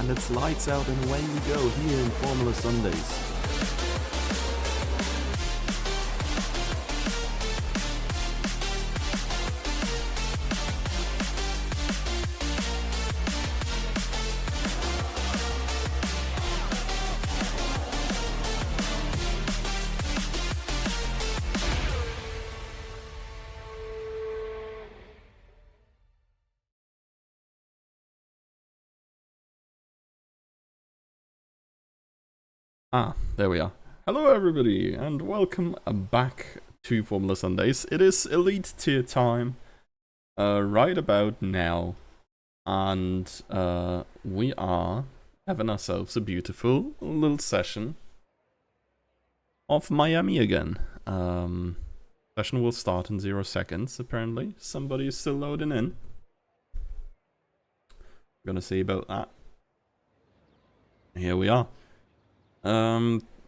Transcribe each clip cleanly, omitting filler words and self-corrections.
and it's lights out and away we go here in Formula Sundays. There we are. Hello everybody, and welcome back to Formula Sundays. It is Elite Tier time, right about now, and we are having ourselves a beautiful little session of Miami again. Session will start in 0 seconds, apparently. Somebody is still loading in. Gonna see about that. Here we are.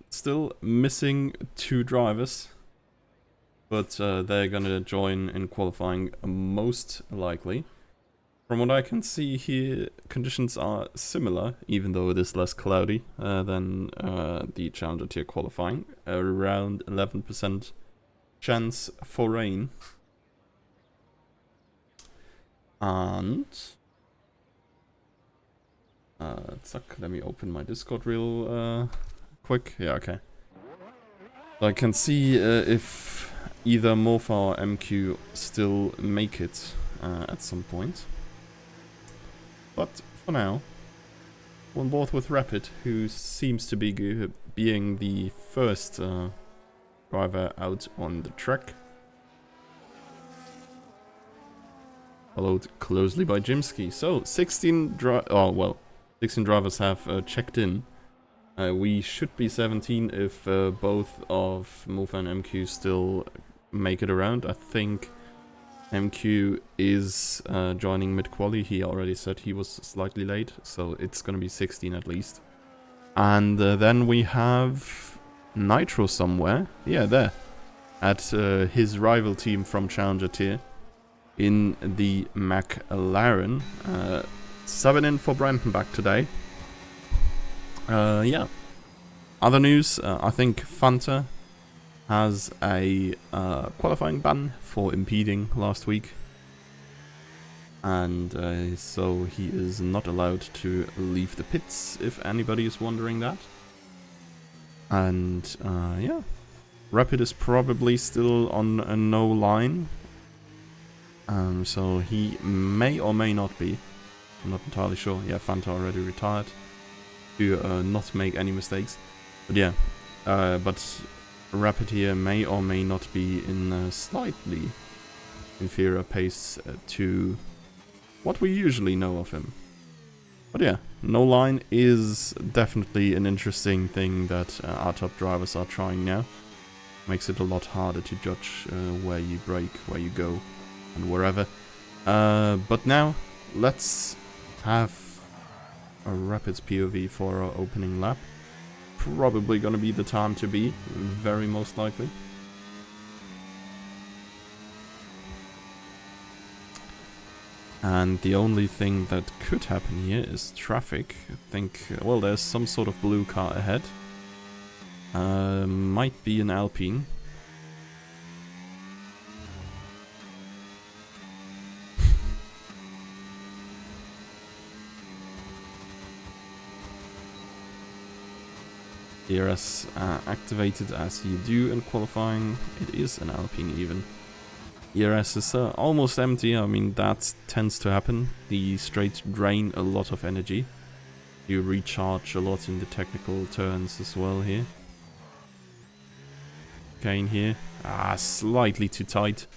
Still missing 2 drivers, but they're gonna join in qualifying most likely. From what I can see here, conditions are similar, even though it is less cloudy than the Challenger Tier qualifying. Around 11% chance for rain. And let me open my Discord real quick. Yeah, okay. So I can see if either Morpha or MQ still make it at some point. But for now, we're on board with Rapid, who seems to be being the first driver out on the track. Followed closely by Jimsky. So 16 drivers have checked in. We should be 17 if both of Morpha and MQ still make it around. I think MQ is joining mid-quali. He already said he was slightly late, so it's gonna be 16 at least. And then we have Nitro somewhere. Yeah, there. At his rival team from Challenger Tier in the McLaren. Subbing in for Brandenburg today. Yeah. Other news, I think Fanta has a qualifying ban for impeding last week. And so he is not allowed to leave the pits, if anybody is wondering that. And yeah. Rapid is probably still on a no line. So he may or may not be. I'm not entirely sure. Yeah, Fanta already retired to not make any mistakes. But yeah, but Rapid here may or may not be in a slightly inferior pace to what we usually know of him. But yeah, no line is definitely an interesting thing that our top drivers are trying now. Makes it a lot harder to judge where you brake, where you go, and wherever. But now, let's have a Rapid's POV for our opening lap. Probably gonna be the time to be, very most likely. And the only thing that could happen here is traffic. I think, well, there's some sort of blue car ahead. Might be an Alpine. DRS activated as you do in qualifying. It is an Alpine even. ERS is almost empty. I mean, that tends to happen. The straights drain a lot of energy. You recharge a lot in the technical turns as well here. Kane here. Slightly too tight.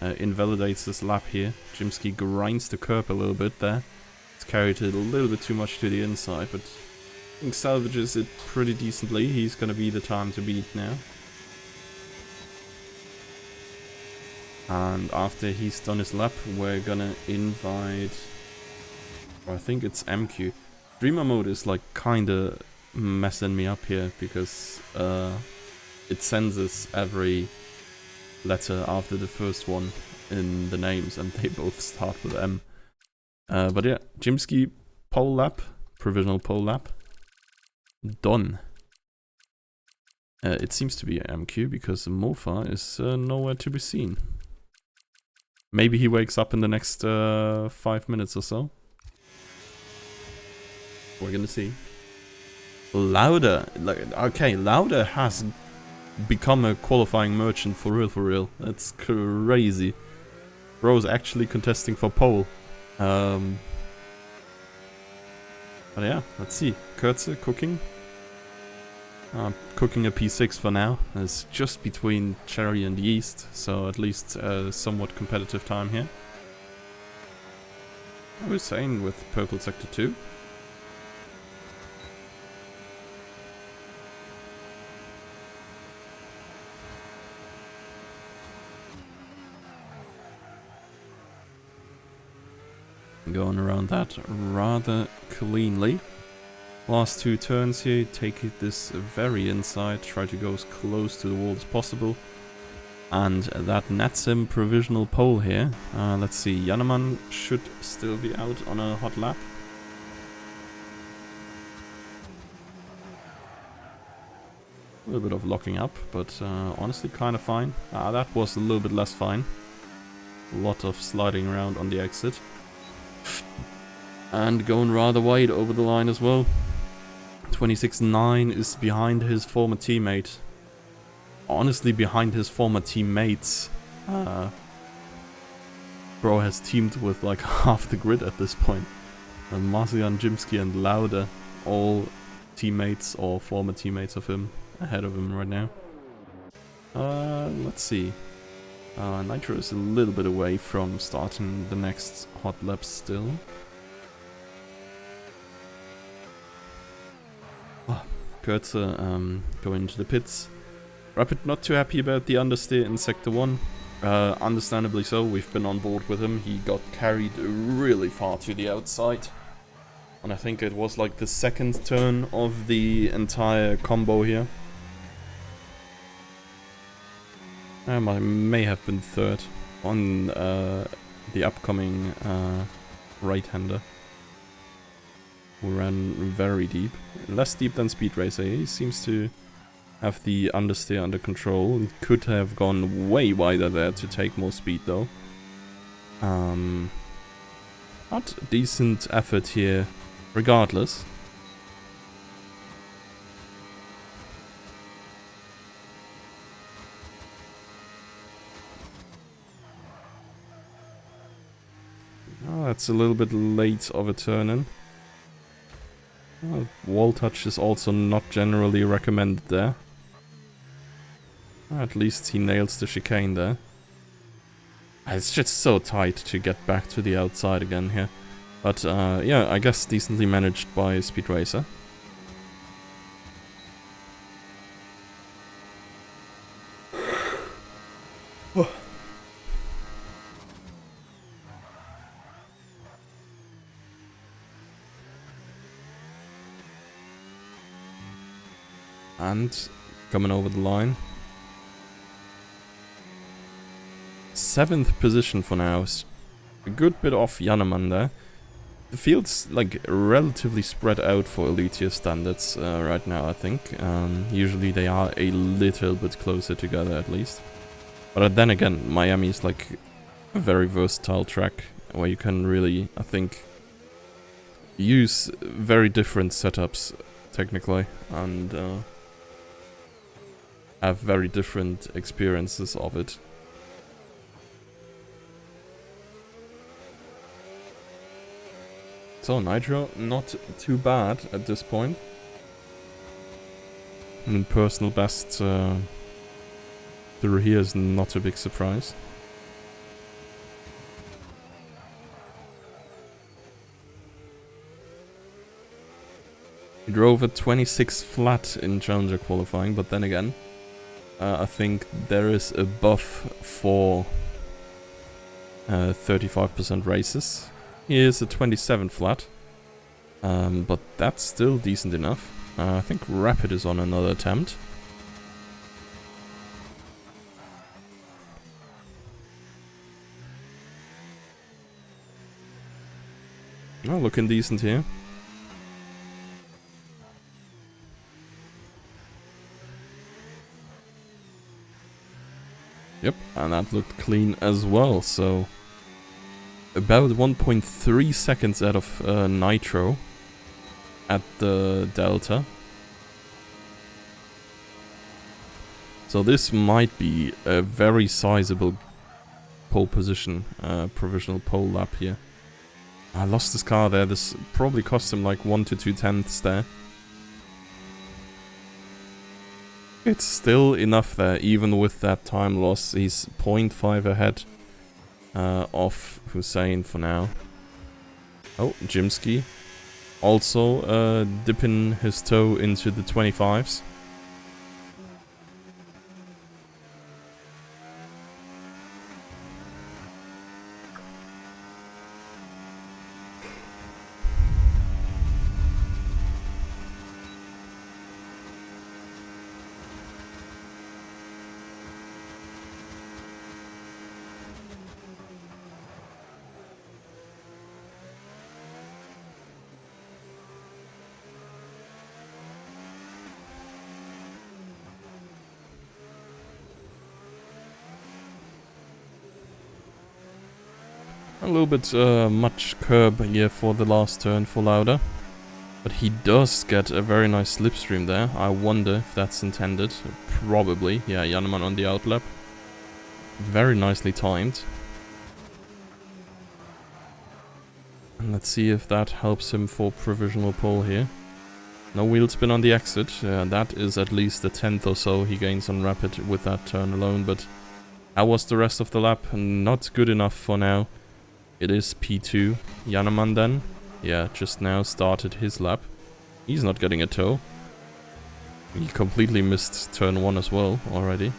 Invalidates this lap here. Jimsky grinds the curb a little bit there. It's carried it a little bit too much to the inside, but I think salvages it pretty decently. He's gonna be the time to beat now. And after he's done his lap, we're gonna invite, or I think it's MQ. Dreamer mode is like kinda messing me up here because it senses every letter after the first one in the names, and they both start with M. But yeah, Jimsky pole lap provisional pole lap. Done. It seems to be MQ because Mofa is nowhere to be seen. Maybe he wakes up in the next 5 minutes or so. We're gonna see. Lauda, okay, Lauda has become a qualifying merchant for real. That's crazy. Bro's actually contesting for pole. But yeah, let's see. Kurze cooking. Cooking a P6 for now. It's just between cherry and yeast, so at least somewhat competitive time here. I was saying with purple sector 2. Going around that rather cleanly. Last 2 turns here, take this very inside, try to go as close to the wall as possible. And that nets him provisional pole here. Let's see, Jannemann should still be out on a hot lap. A little bit of locking up, but honestly kind of fine. That was a little bit less fine. A lot of sliding around on the exit. And going rather wide over the line as well. 26.9 is behind his former teammate. Honestly, behind his former teammates. Bro has teamed with like half the grid at this point. Marcian, Jimsky and Lauda, all teammates or former teammates of him, ahead of him right now. Let's see. Nitro is a little bit away from starting the next hot lap still. Kurze going into the pits. Rapid not too happy about the understeer in Sector 1. Understandably so, we've been on board with him. He got carried really far to the outside. And I think it was like the second turn of the entire combo here. I may have been third on the upcoming right-hander. Who ran very deep. Less deep than Speed Racer. He seems to have the understeer under control. He could have gone way wider there to take more speed though. But decent effort here regardless. Oh, that's a little bit late of a turn-in. Well, wall touch is also not generally recommended there. At least he nails the chicane there. It's just so tight to get back to the outside again here. But yeah, I guess decently managed by Speed Racer. And coming over the line. 7th position for now. A good bit off Jannemann there. The field's like relatively spread out for elite tier standards right now, I think. Usually they are a little bit closer together at least. But then again, Miami is like a very versatile track where you can really, I think, use very different setups technically and have very different experiences of it. So Nitro, not too bad at this point. And personal best through here is not a big surprise. He drove a 26 flat in Challenger qualifying, but then again, I think there is a buff for 35% races. Here's a 27 flat, but that's still decent enough. I think Rapid is on another attempt. Oh, looking decent here. Yep, and that looked clean as well, so about 1.3 seconds out of Nitro at the Delta. So this might be a very sizable pole position, provisional pole lap here. I lost this car there. This probably cost him like 1 to 2 tenths there. It's still enough there, even with that time loss. He's 0.5 ahead of Hussein for now. Oh, Jimsky also dipping his toe into the 25s. A little bit much curb here for the last turn for Lauda. But he does get a very nice slipstream there. I wonder if that's intended. Probably. Yeah, Jannemann on the outlap. Very nicely timed. And let's see if that helps him for provisional pole here. No wheel spin on the exit. That is at least a tenth or so he gains on Rapid with that turn alone. But how was the rest of the lap? Not good enough for now. It is P2. Jannemann then. Yeah, just now started his lap. He's not getting a toe. He completely missed turn 1 as well already.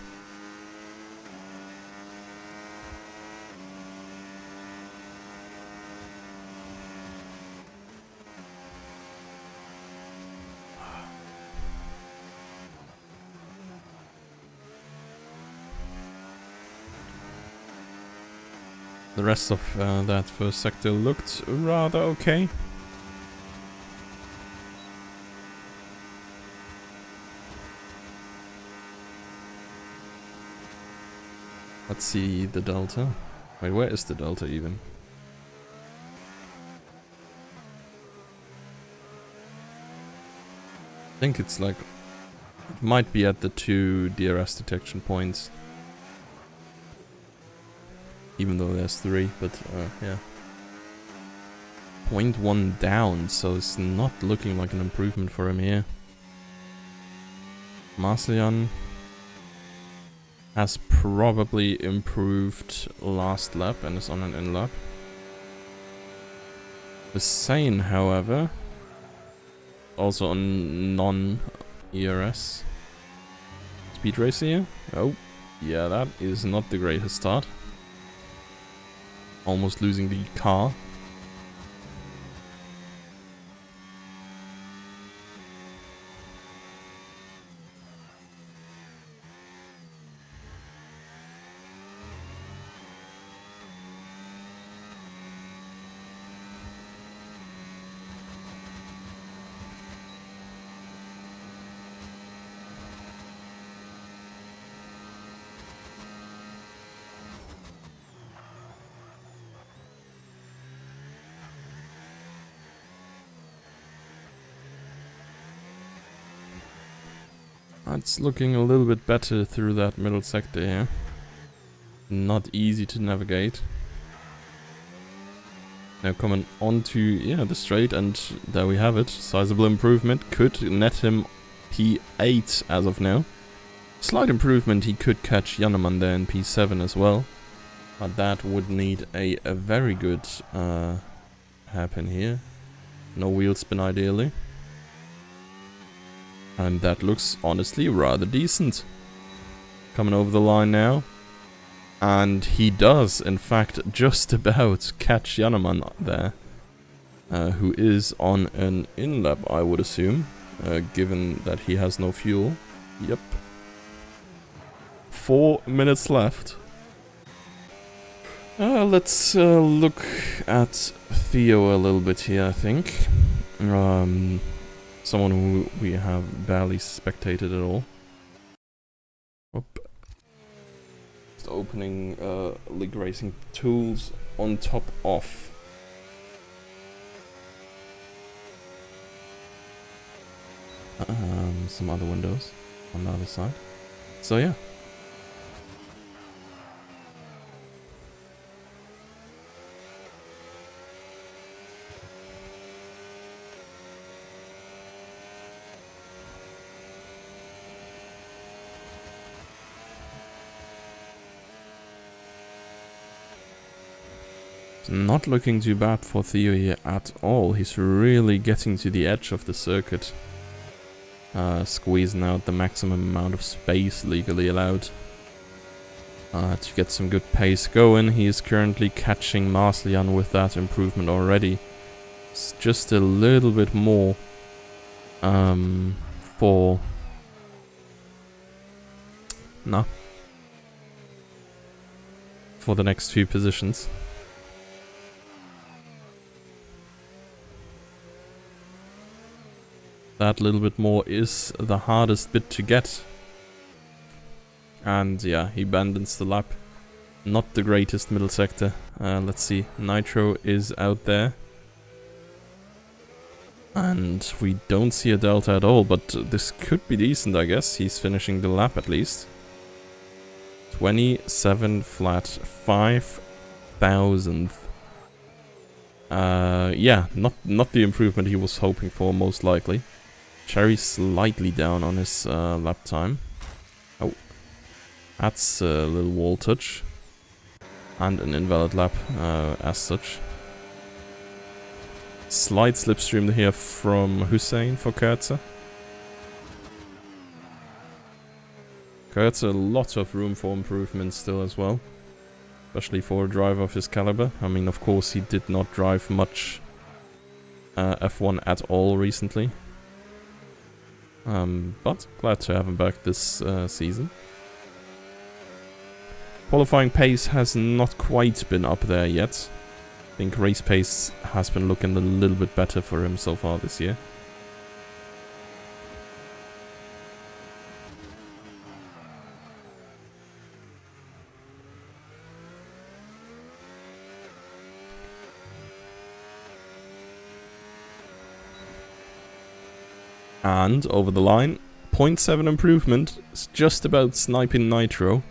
The rest of that first sector looked rather okay. Let's see the Delta. Wait, where is the Delta even? I think it's like... It might be at the 2 DRS detection points. Even though there's 3, but yeah. 0.1 down, so it's not looking like an improvement for him here. Marcellian has probably improved last lap and is on an in lap. Hussein, however, also on non-ERS. Speed racer here. Oh, yeah, that is not the greatest start. Almost losing the car. It's looking a little bit better through that middle sector here. Not easy to navigate. Now coming onto, yeah, the straight, and there we have it. Sizable improvement. Could net him P8 as of now. Slight improvement, he could catch Jannemann there in P7 as well. But that would need a very good hairpin here. No wheel spin ideally. And that looks honestly rather decent. Coming over the line now. And he does, in fact, just about catch Jannemann there. Who is on an in-lap, I would assume. Given that he has no fuel. Yep. 4 minutes left. Let's look at Theo a little bit here, I think. Someone who we have barely spectated at all. Oop. Just opening League Racing Tools on top of. Some other windows on the other side. So yeah. Not looking too bad for Theo here at all. He's really getting to the edge of the circuit. Squeezing out the maximum amount of space legally allowed. To get some good pace going. He is currently catching Marslian with that improvement already. It's just a little bit more for... No. For the next few positions. That little bit more is the hardest bit to get. And yeah, he abandons the lap. Not the greatest middle sector. Let's see, Nitro is out there. And we don't see a delta at all, but this could be decent, I guess. He's finishing the lap at least. 27 flat, 5,000th. Yeah, not the improvement he was hoping for, most likely. Cherry slightly down on his lap time. Oh, that's a little wall touch. And an invalid lap as such. Slight slipstream here from Hussein for Kurtzer. Kurtzer, a lot of room for improvement still as well. Especially for a driver of his caliber. I mean, of course, he did not drive much F1 at all recently. But glad to have him back this season. Qualifying pace has not quite been up there yet. I think race pace has been looking a little bit better for him so far this year. And over the line, 0.7 improvement. It's just about sniping Nitro.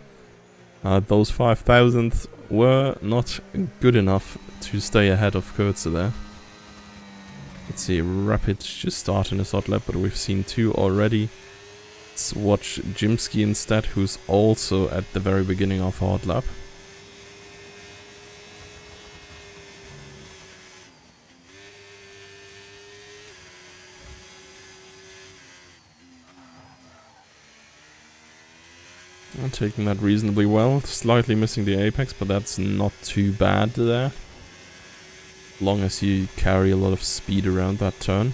Those 5,000th were not good enough to stay ahead of Kurtzer there. Let's see, Rapid just starting his hot lap, but we've seen two already. Let's watch Jimsky instead, who's also at the very beginning of hot lap. I'm taking that reasonably well, slightly missing the apex, but that's not too bad there. As long as you carry a lot of speed around that turn.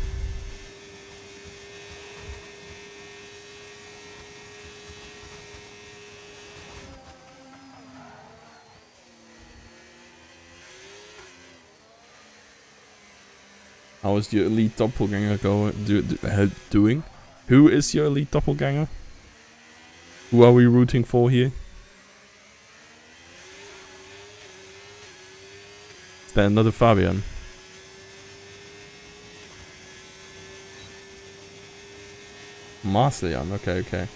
How is your elite doppelganger doing? Who is your elite doppelganger? Who are we rooting for here? Is there another Fabian? Marslian, okay.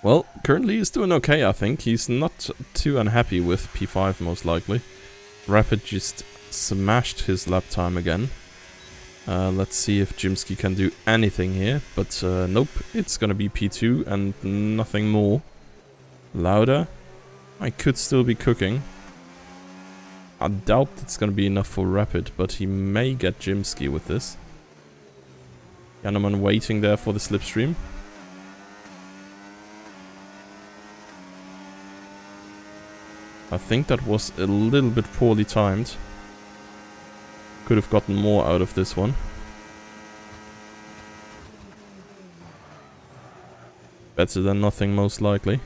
Well, currently he's doing okay, I think. He's not too unhappy with P5, most likely. Rapid just smashed his lap time again. Let's see if Jimsky can do anything here, but nope, it's gonna be P2 and nothing more. Lauda, I could still be cooking. I doubt it's gonna be enough for Rapid, but he may get Jimsky with this. Jannemann waiting there for the slipstream. I think that was a little bit poorly timed. Could have gotten more out of this one. Better than nothing, most likely.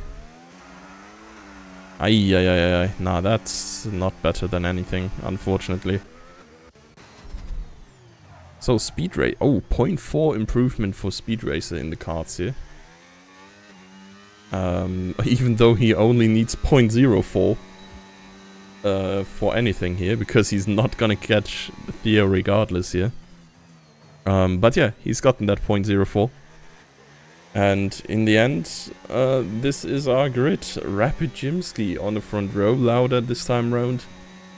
Ay. Nah, that's not better than anything, unfortunately. So, Speed Racer. Oh, 0.4 improvement for Speed Racer in the cards here. Even though he only needs 0.04 for anything here, because he's not gonna catch Theo regardless here. But yeah, he's gotten that 0.04. And in the end, this is our grid. Rapid Jimsky on the front row, Lauda this time round,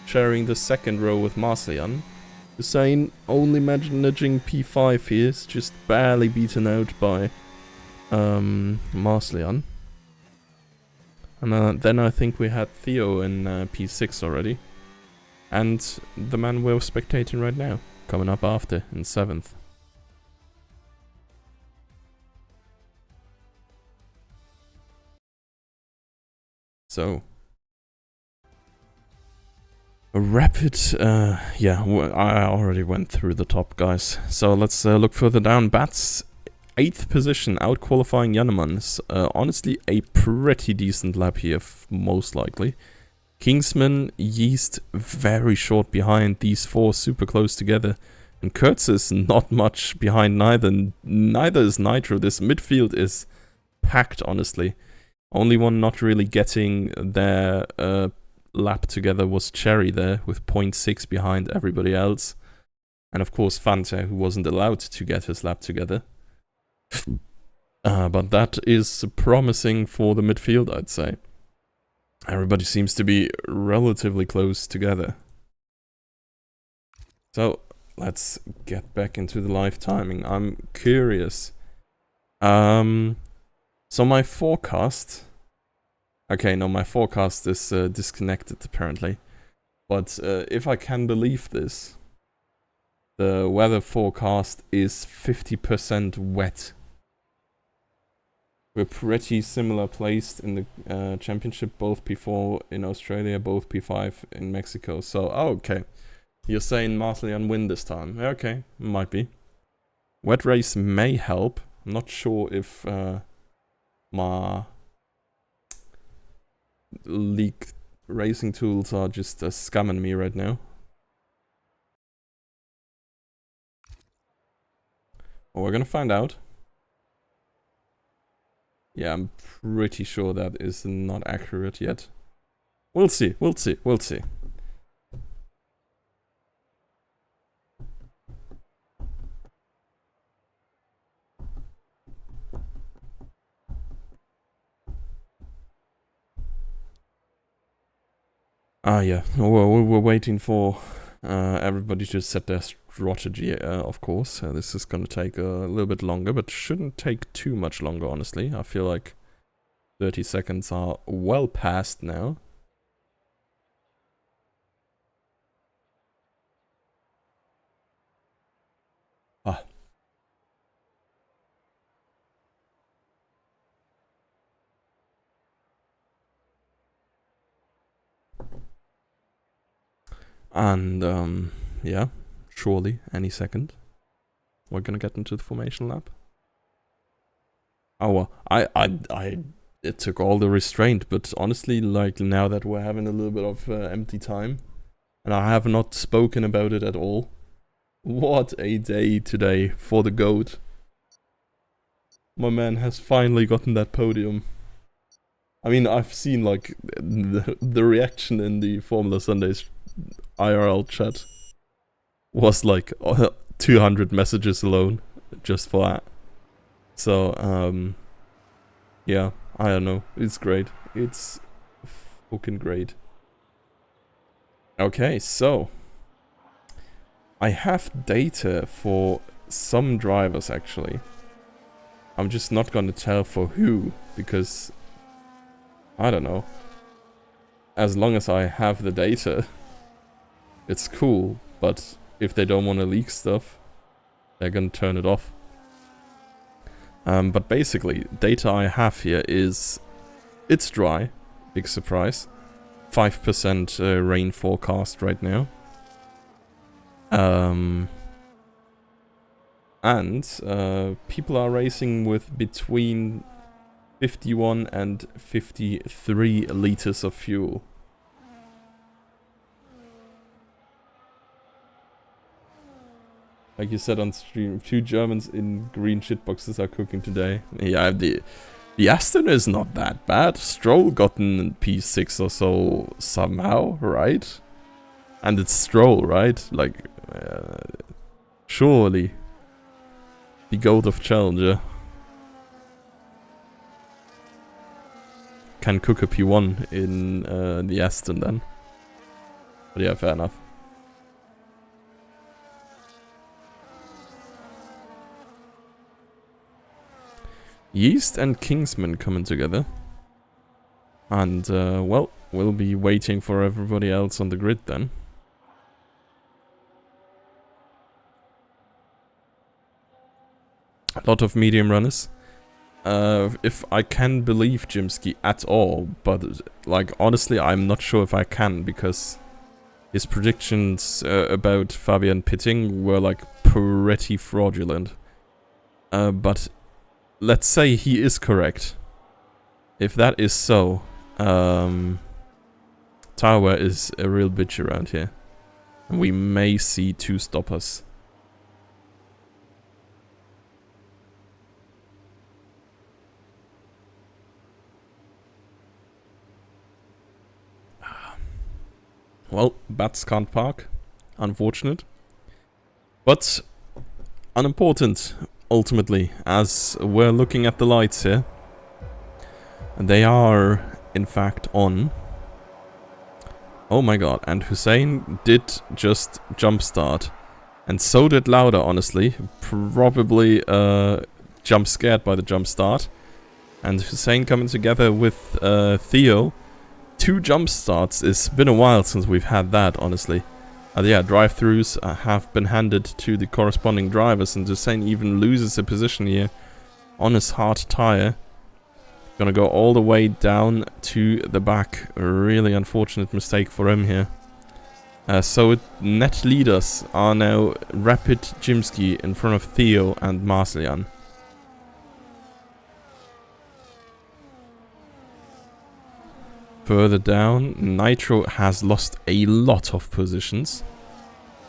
sharing the second row with Marcian. Hussein only managing P5 here, is just barely beaten out by Marcian. And then I think we had Theo in P6 already. And the man we're spectating right now, coming up after in 7th. So, a rapid, yeah, I already went through the top, guys. So let's look further down. Bats, 8th position, out qualifying Jannemans. Honestly, a pretty decent lap here, most likely. Kingsman, Yeast, very short behind. These four super close together. And Kurtz is not much behind neither. Neither is Nitro. This midfield is packed, honestly. Only one not really getting their lap together was Cherry there, with 0.6 behind everybody else. And of course Fanta, who wasn't allowed to get his lap together. But that is promising for the midfield, I'd say. Everybody seems to be relatively close together. So, let's get back into the live timing. I'm curious. So my forecast... Okay, no, my forecast is disconnected apparently. But if I can believe this, the weather forecast is 50% wet. We're pretty similar placed in the championship, both P4 in Australia, both P5 in Mexico. So, oh, okay. You're saying Marcian win this time. Okay, might be. Wet race may help. I'm not sure if my league racing tools are just scamming me right now. Well, we're gonna find out. Yeah, I'm pretty sure that is not accurate yet. We'll see, we'll see, we'll see. Ah, yeah. Well, we're waiting for everybody to set their strategy, of course. This is gonna take a little bit longer, but shouldn't take too much longer, honestly. I feel like 30 seconds are well past now. Ah. And, yeah, surely, any second, we're gonna get into the formation lap. Oh, well, it took all the restraint, but honestly, like, now that we're having a little bit of empty time, and I have not spoken about it at all, what a day today for the GOAT. My man has finally gotten that podium. I mean, I've seen, like, the reaction in the Formula Sundays IRL chat was like 200 messages alone just for that. So, yeah, I don't know. It's great. It's fucking great. Okay, so I have data for some drivers actually. I'm just not gonna tell for who, because I don't know. As long as I have the data, it's cool, but if they don't want to leak stuff, they're gonna turn it off. But basically, data I have here is... It's dry. Big surprise. 5% rain forecast right now. And people are racing with between 51 and 53 liters of fuel. Like you said on stream, 2 Germans in green shitboxes are cooking today. Yeah, The Aston is not that bad. Stroll got in P6 or so somehow, right? And it's Stroll, right? Like, surely the GOAT of Challenger can cook a P1 in the Aston then. But yeah, fair enough. Yeast and Kingsman coming together. And, well, we'll be waiting for everybody else on the grid then. A lot of medium runners. If I can believe Jimsky at all, but, like, honestly, I'm not sure if I can, because his predictions about Fabian pitting were, like, pretty fraudulent. But let's say he is correct. If that is so, Tyrwell is a real bitch around here. And we may see 2 stoppers. Well, bats can't park. Unfortunate. But unimportant, ultimately, as we're looking at the lights here. They are, in fact, on. Oh my god, and Hussein did just jumpstart. And so did Lauda, honestly. Probably jump scared by the jump start. And Hussein coming together with Theo. 2 jump starts. It's been a while since we've had that, honestly. Yeah, drive-thrus have been handed to the corresponding drivers, and Hussein even loses a position here on his hard tire. Gonna go all the way down to the back. A really unfortunate mistake for him here. So net leaders are now Rapid Jimsky in front of Theo and Marcellian. Further down, Nitro has lost a lot of positions.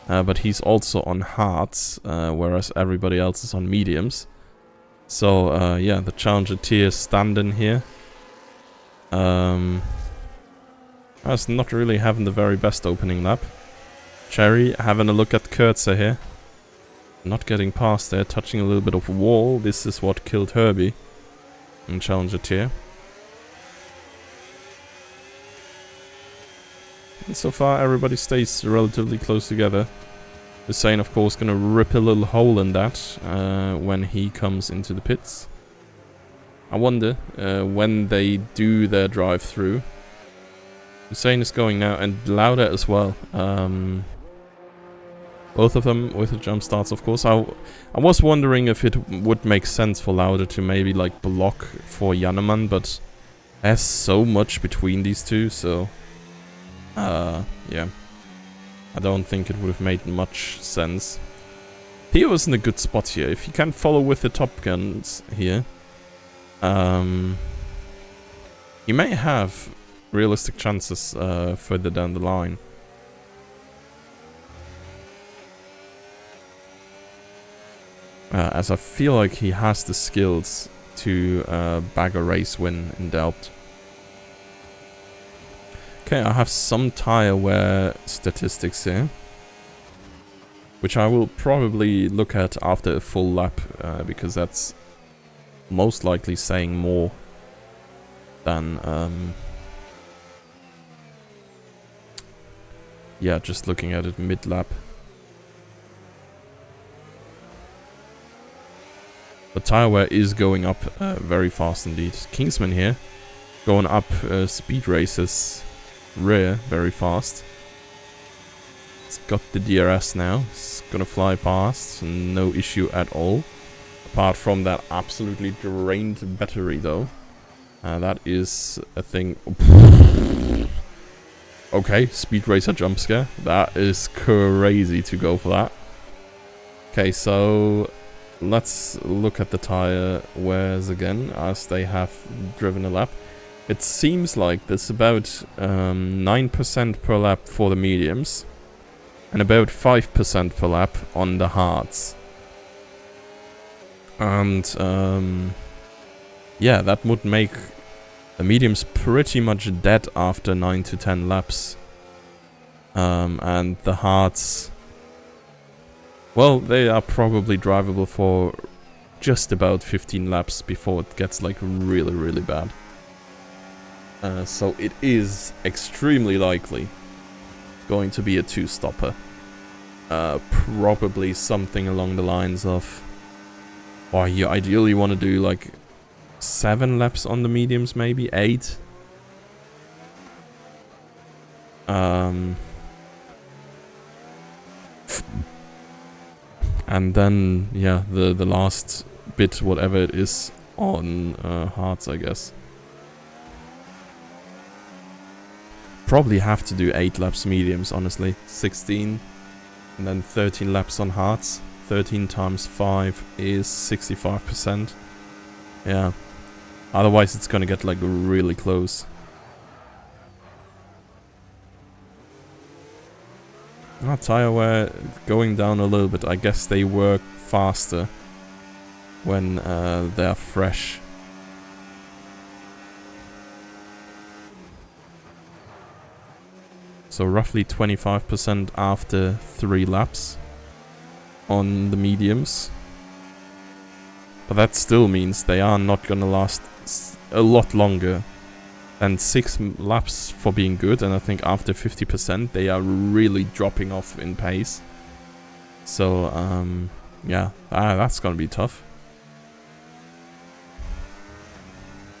But he's also on hards, whereas everybody else is on mediums. So, yeah, the Challenger tier standing here. That's not really having the very best opening lap. Cherry having a look at Kurtzer here. Not getting past there, touching a little bit of wall. This is what killed Herbie in Challenger tier. And so far, everybody stays relatively close together. Hussein, of course, gonna rip a little hole in that when he comes into the pits. I wonder when they do their drive-through. Hussein is going now, and Lauda as well. Both of them with the jump starts, of course. I was wondering if it would make sense for Lauda to maybe like block for Jannemann, but there's so much between these two, so yeah. I don't think it would have made much sense. Theo is in a good spot here. If he can follow with the Top Guns here, he may have realistic chances further down the line. As I feel like he has the skills to bag a race win in Delft. Okay, I have some tire wear statistics here, which I will probably look at after a full lap, because that's most likely saying more than, yeah, just looking at it mid-lap. But tire wear is going up very fast indeed. Kingsman here, going up speed races rear very fast. It's got the DRS now. It's gonna fly past, no issue at all. Apart from that absolutely drained battery though. That is a thing. Okay, Speed Racer jump scare. That is crazy to go for that. Okay, so let's look at the tire wears again as they have driven a lap. It seems like there's about 9% per lap for the mediums and about 5% per lap on the hards. And yeah, that would make the mediums pretty much dead after 9 to 10 laps. And the hards, well, they are probably drivable for just about 15 laps before it gets like really, really bad. So it is extremely likely going to be a 2-stopper. Probably something along the lines of, or you ideally want to do like 7 laps on the mediums, maybe 8. And then, yeah, the last bit, whatever it is, on hards, I guess. Probably have to do 8 laps mediums, honestly. 16, and then 13 laps on hards. 13 times 5 is 65%. Yeah. Otherwise, it's gonna get, like, really close. Tire wear going down a little bit. I guess they work faster when they're fresh. So roughly 25% after 3 laps on the mediums. But that still means they are not gonna last a lot longer than 6 laps for being good, and I think after 50% they are really dropping off in pace. So, yeah, that's gonna be tough.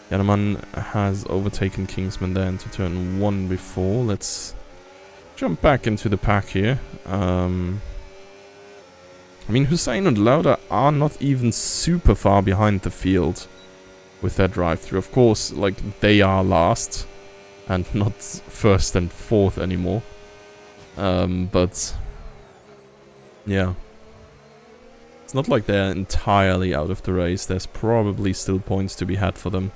Jannemann has overtaken Kingsman there into turn 1 before. Let's jump back into the pack here. I mean, Hussein and Lauda are not even super far behind the field with their drive-through. Of course, like, they are last and not first and fourth anymore. But yeah, it's not like they're entirely out of the race. There's probably still points to be had for them.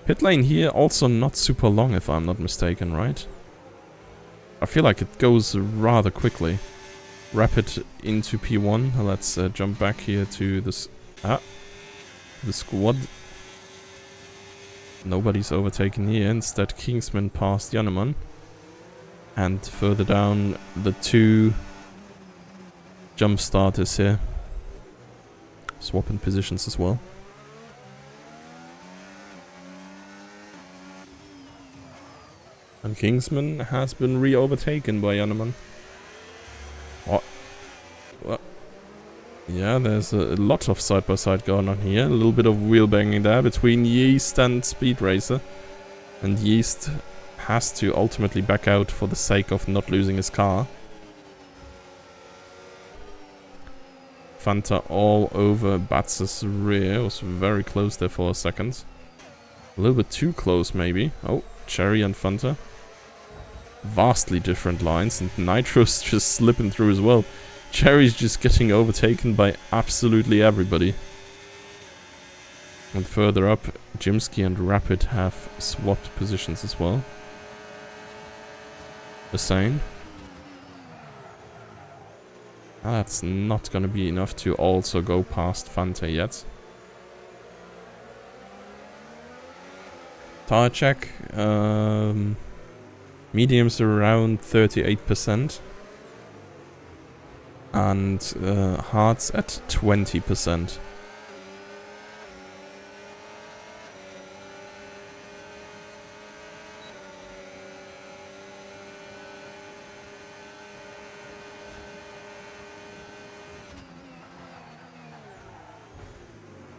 Pit lane here also not super long, if I'm not mistaken, right? I feel like it goes rather quickly. Rapid into P1. Let's jump back here to the squad. Nobody's overtaken here. Instead, Kingsman passed Jannemann. And further down, the 2 jump starters here. Swapping positions as well. And Kingsman has been re-overtaken by Jannemann. What? Yeah, there's a lot of side-by-side going on here. A little bit of wheel banging there between Yeast and Speed Racer. And Yeast has to ultimately back out for the sake of not losing his car. Fanta all over Batz's rear. Was very close there for a second. A little bit too close, maybe. Oh, Cherry and Fanta. Vastly different lines, and Nitro's just slipping through as well. Cherry's just getting overtaken by absolutely everybody. And further up, Jimsky and Rapid have swapped positions as well. The same. That's not gonna be enough to also go past Fanta yet. Tire check. Mediums around 38%. And hards at 20%.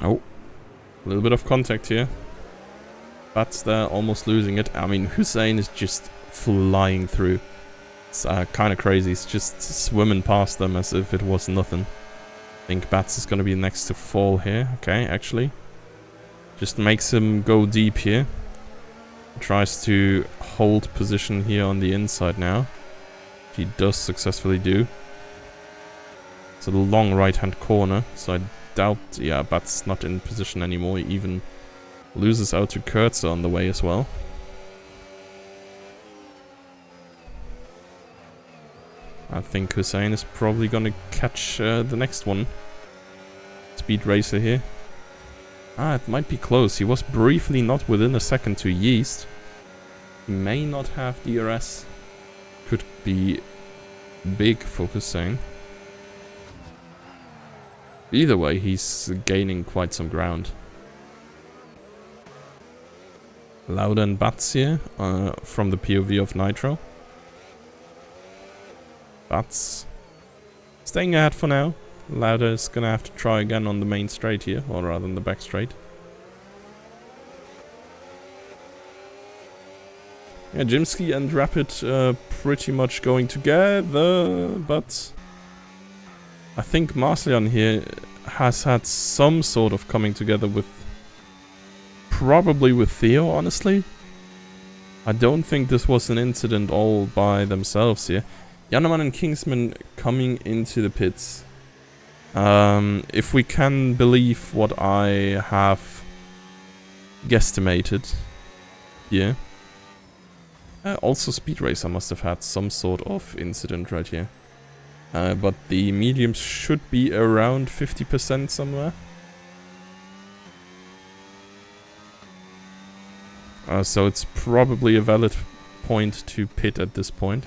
Oh, a little bit of contact here. But they're almost losing it. I mean, Hussein is just flying through. It's kind of crazy. He's just swimming past them as if it was nothing. I think Bats is going to be next to fall here. Okay, actually. Just makes him go deep here. Tries to hold position here on the inside now. He does successfully do. It's a long right-hand corner, so I doubt... Yeah, Bats not in position anymore. He even loses out to Kurtzer on the way as well. I think Hussein is probably gonna catch the next one. Speed Racer here. It might be close. He was briefly not within a second to Yeast. He may not have DRS. Could be big for Hussein. Either way, he's gaining quite some ground. Lauda and Bats here, from the POV of Nitro. Bats staying ahead for now. Lauda is gonna have to try again on the main straight here, or rather on the back straight. Yeah, Jimsky and Rapid pretty much going together, but I think Marcellian here has had some sort of coming together with, probably with Theo, honestly. I don't think this was an incident all by themselves here. Jannemann and Kingsman coming into the pits. If we can believe what I have guesstimated here. Also Speed Racer must have had some sort of incident right here. But the mediums should be around 50% somewhere. So it's probably a valid point to pit at this point.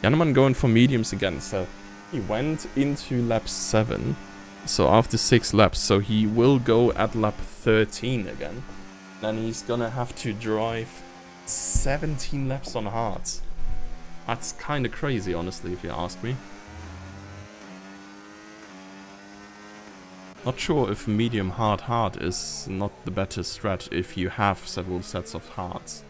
Jannemann going for mediums again, so he went into lap 7. So after 6 laps, so he will go at lap 13 again. Then he's gonna have to drive 17 laps on hards. That's kinda crazy, honestly, if you ask me. Not sure if medium hard is not the better strat if you have several sets of hards.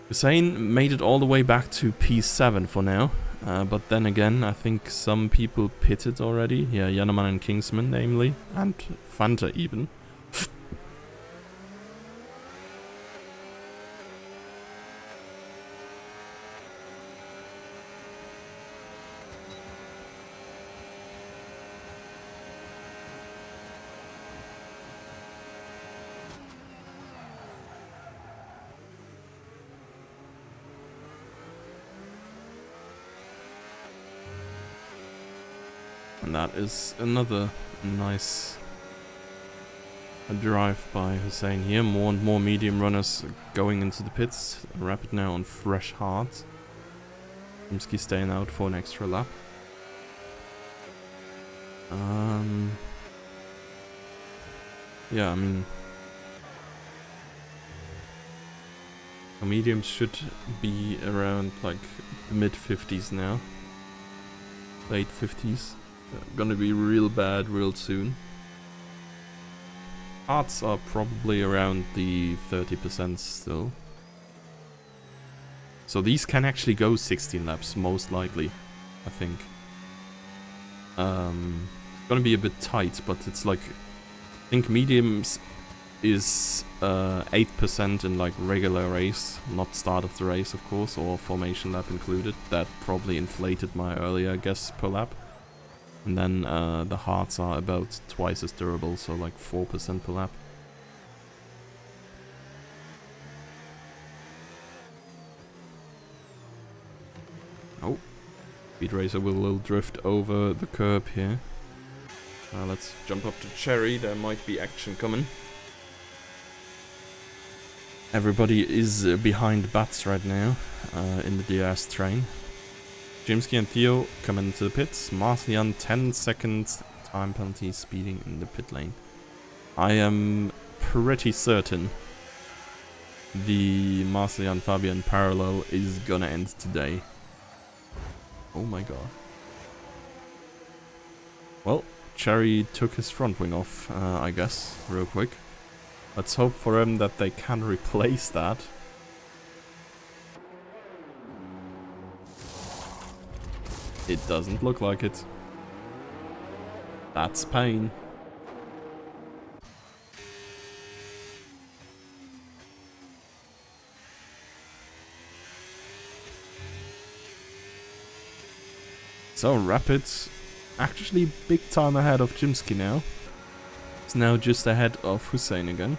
Hussein made it all the way back to P7 for now. But then again, I think some people pitted already. Yeah, Jannemann and Kingsman, namely. And Fanta even. And that is another nice drive by Hussein here. More and more medium runners going into the pits. Rapid now on fresh hards. Jimsky staying out for an extra lap. Yeah, I mean, the mediums should be around like mid 50s now. Late 50s. Gonna be real bad real soon. Hards are probably around the 30% still. So these can actually go 16 laps, most likely, I think. Gonna be a bit tight, but it's like, I think mediums is 8% in like regular race, not start of the race of course, or formation lap included. That probably inflated my earlier guess per lap. And then the hards are about twice as durable, so like 4% per lap. Oh, Speed Racer will drift over the curb here. Let's jump up to Cherry, there might be action coming. Everybody is behind Bats right now in the DRS train. Jimsky and Theo come into the pits. Marcellian 10 seconds time penalty speeding in the pit lane. I am pretty certain the Marcellian Fabian parallel is gonna end today. Oh my god. Well, Cherry took his front wing off, I guess, real quick. Let's hope for him that they can replace that. It doesn't look like it. That's pain. So Rapid's actually big time ahead of Jimsky now. It's now just ahead of Hussein again.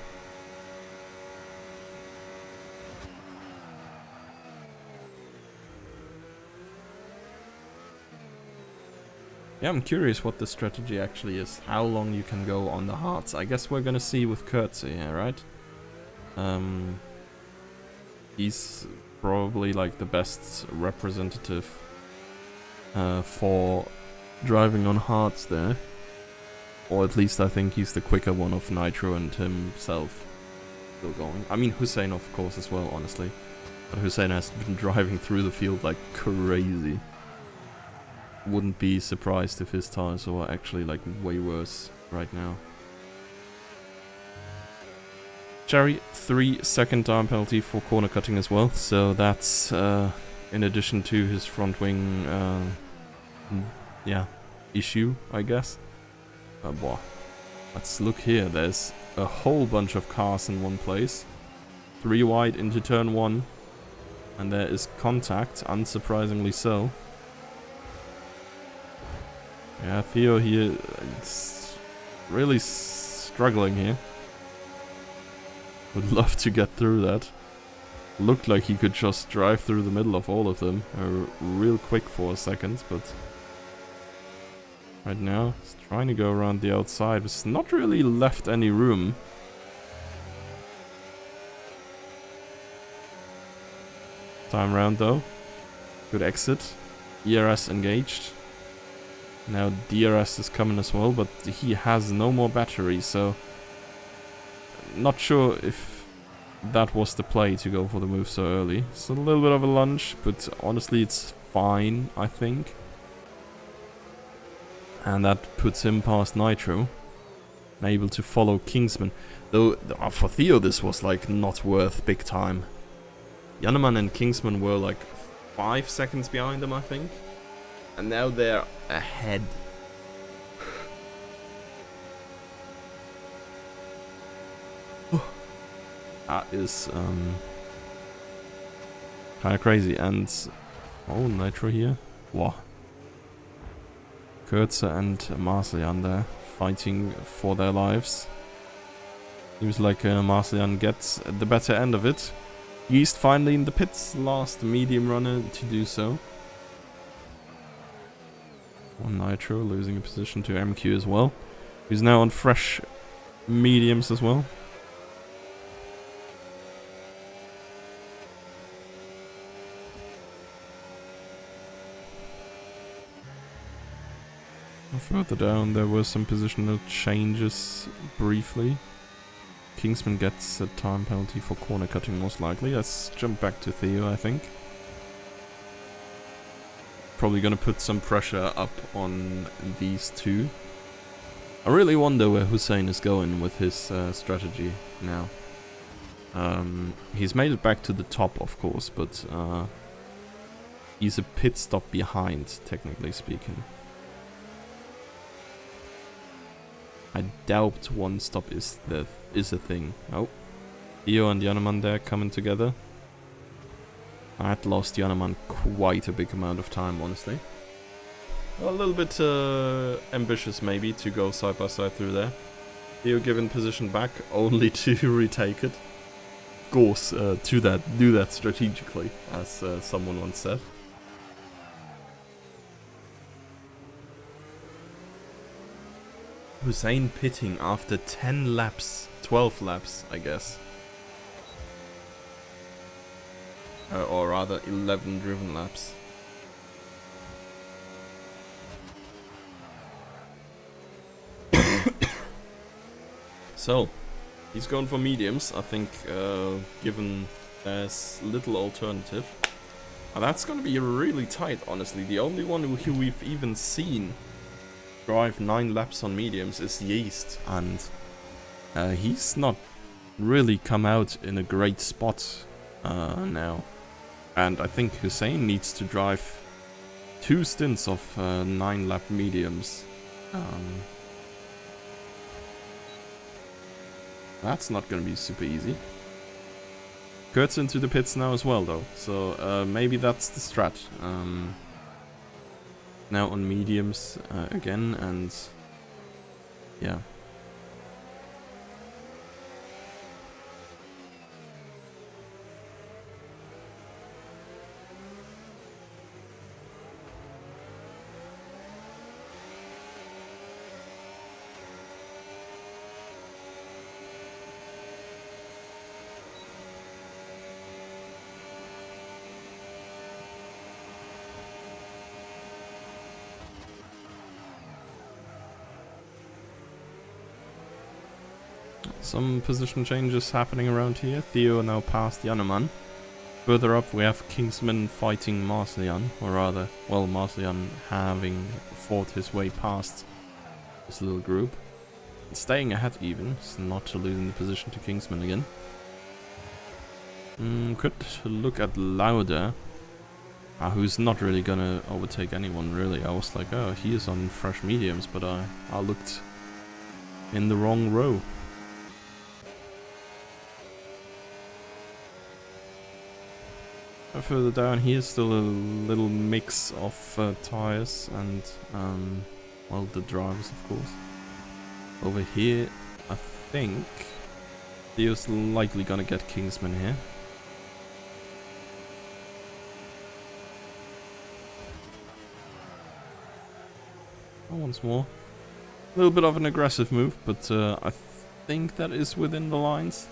Yeah, I'm curious what the strategy actually is. How long you can go on the hards. I guess we're gonna see with Kurtz here, right? He's probably like the best representative for driving on hards there. Or at least I think he's the quicker one of Nitro and himself still going. I mean Hussein of course as well, honestly. But Hussein has been driving through the field like crazy. Wouldn't be surprised if his tires were actually like way worse right now. Cherry, 3-second time penalty for corner cutting as well. So that's in addition to his front wing issue, I guess. Boah. Let's look here. There's a whole bunch of cars in one place. 3 wide into turn 1. And there is contact, unsurprisingly so. Yeah, Theo here is really struggling here. Would love to get through that. Looked like he could just drive through the middle of all of them real quick for a second, but right now he's trying to go around the outside. It's not really left any room. Time round though. Good exit. ERS engaged. Now DRS is coming as well, but he has no more battery, so not sure if that was the play to go for the move so early. It's a little bit of a lunge, but honestly it's fine, I think. And that puts him past Nitro. And able to follow Kingsman. Though for Theo this was like not worth big time. Jannemann and Kingsman were like 5 seconds behind him, I think. And now they're ahead. That is kind of crazy. And oh, Nitro here. Wow. Kurtzer and Marcellian there fighting for their lives. Seems like Marcellian gets the better end of it. Yeast finally in the pits, last medium runner to do so. One Nitro losing a position to MQ as well, who's now on fresh mediums as well. Further down there were some positional changes briefly. Kingsman gets a time penalty for corner cutting most likely. Let's jump back to Theo, I think. Probably gonna put some pressure up on these two. I really wonder where Hussein is going with his strategy now. He's made it back to the top, of course, but he's a pit stop behind, technically speaking. I doubt one stop is a thing. Oh, Theo and Jannemann there coming together. That lost Jannemann quite a big amount of time, honestly. A little bit ambitious, maybe, to go side by side through there. Theo given position back, only to retake it. Of course, do that strategically, as someone once said. Hussein pitting after 10 laps, 12 laps, I guess. Or rather 11 driven laps. So, he's going for mediums, I think, given there's little alternative. And that's gonna be really tight, honestly. The only one who we've even seen drive 9 laps on mediums is Yeast, and he's not really come out in a great spot now. And I think Hussein needs to drive 2 stints of 9 lap mediums. That's not gonna be super easy. Kurtz into the pits now as well though, so maybe that's the strat. Now on mediums again, and yeah. some position changes happening around here. Theo now past Yaneman. Further up we have Kingsman fighting Marslian, or rather, well, Marslian having fought his way past this little group. Staying ahead even, so not to lose in the position to Kingsman again. Could look at Lauda, who's not really gonna overtake anyone really. I was like, oh, he is on fresh mediums, but I looked in the wrong row. Further down here, still a little mix of tires and, well, the drivers, of course. Over here, I think Theo's likely gonna get Kingsman here. Oh, once more. A little bit of an aggressive move, but I think that is within the lines.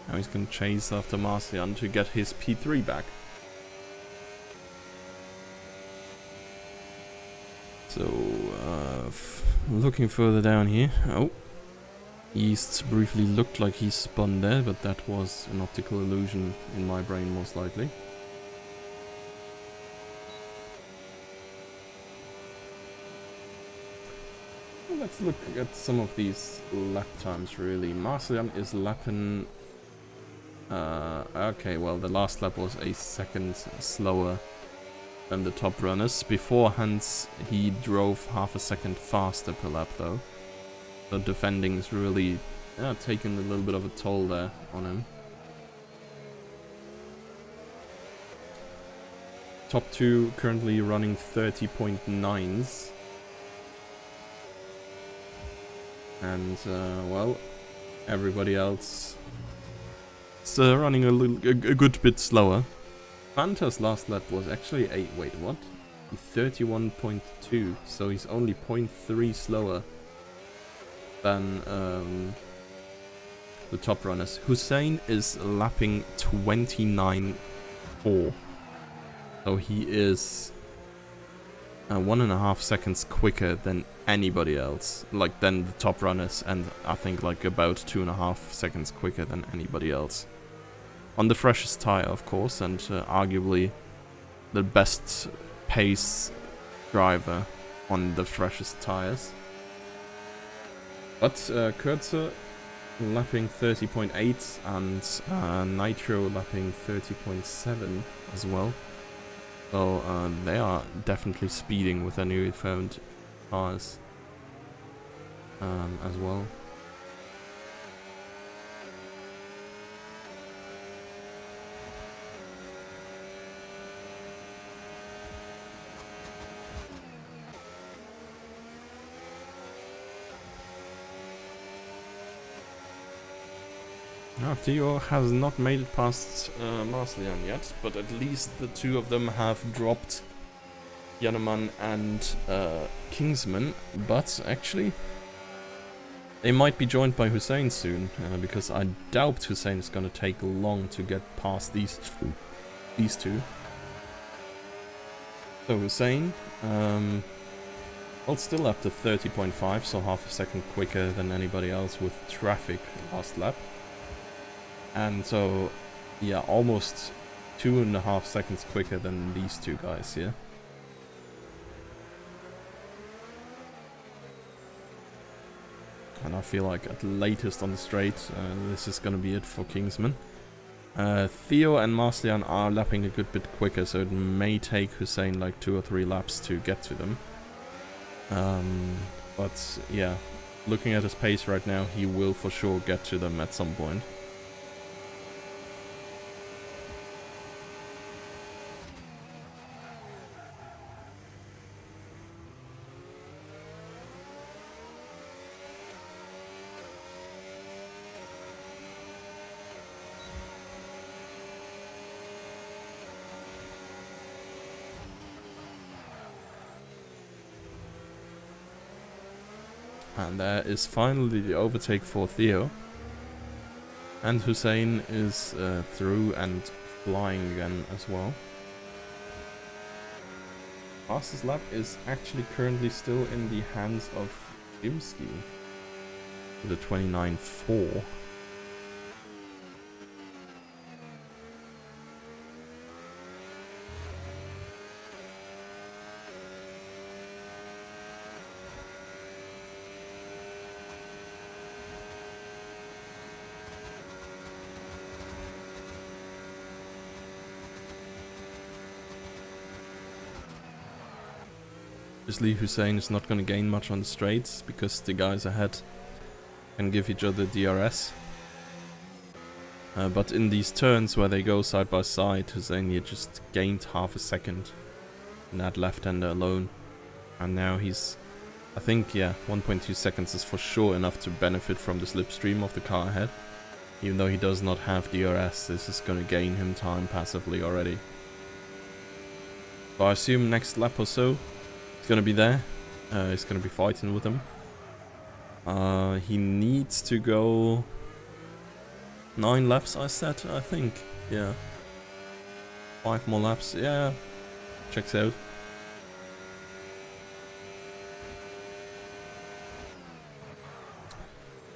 Now he's going to chase after Marslian to get his P3 back. So, looking further down here. Oh, East briefly looked like he spun there, but that was an optical illusion in my brain most likely. Well, let's look at some of these lap times really. Marslian is lapping... okay, well, the last lap was a second slower than the top runners. Beforehand, he drove half a second faster per lap, though. So defending is really taking a little bit of a toll there on him. Top two currently running 30.9s. And, well, everybody else... It's running a good bit slower. Fanta's last lap was actually wait, what? 31.2, so he's only 0.3 slower than the top runners. Hussein is lapping 29.4, so he is 1.5 seconds quicker than anybody else, like than the top runners, and I think like about 2.5 seconds quicker than anybody else. On the freshest tire, of course, and arguably the best pace driver on the freshest tires. But Kurtzer lapping 30.8 and Nitro lapping 30.7 as well. So they are definitely speeding with their newly found tires as well. Now, Theo has not made it past Marslian yet, but at least the two of them have dropped Yaneman and Kingsman. But actually, they might be joined by Hussein soon, because I doubt Hussein is going to take long to get past these two. So Hussein, well, still up to 30.5, so half a second quicker than anybody else with traffic last lap. And so, yeah, almost 2.5 seconds quicker than these two guys here. And I feel like at the latest on the straight, this is going to be it for Kingsman. Theo and Marslian are lapping a good bit quicker, so it may take Hussein like 2 or 3 laps to get to them. But yeah, looking at his pace right now, he will for sure get to them at some point. And there is finally the overtake for Theo. And Hussein is through and flying again as well. Fastest lap is actually currently still in the hands of Jimsky with a 29.4. Obviously, Hussein is not going to gain much on the straights because the guys ahead can give each other DRS. But in these turns where they go side by side, Hussein just gained half a second in that left-hander alone. And now he's, I think, yeah, 1.2 seconds is for sure enough to benefit from the slipstream of the car ahead. Even though he does not have DRS, this is going to gain him time passively already. So I assume next lap or so, gonna be there. He's gonna be fighting with him. He needs to go 9 laps, I said, I think. Yeah. 5 more laps. Yeah. Checks out.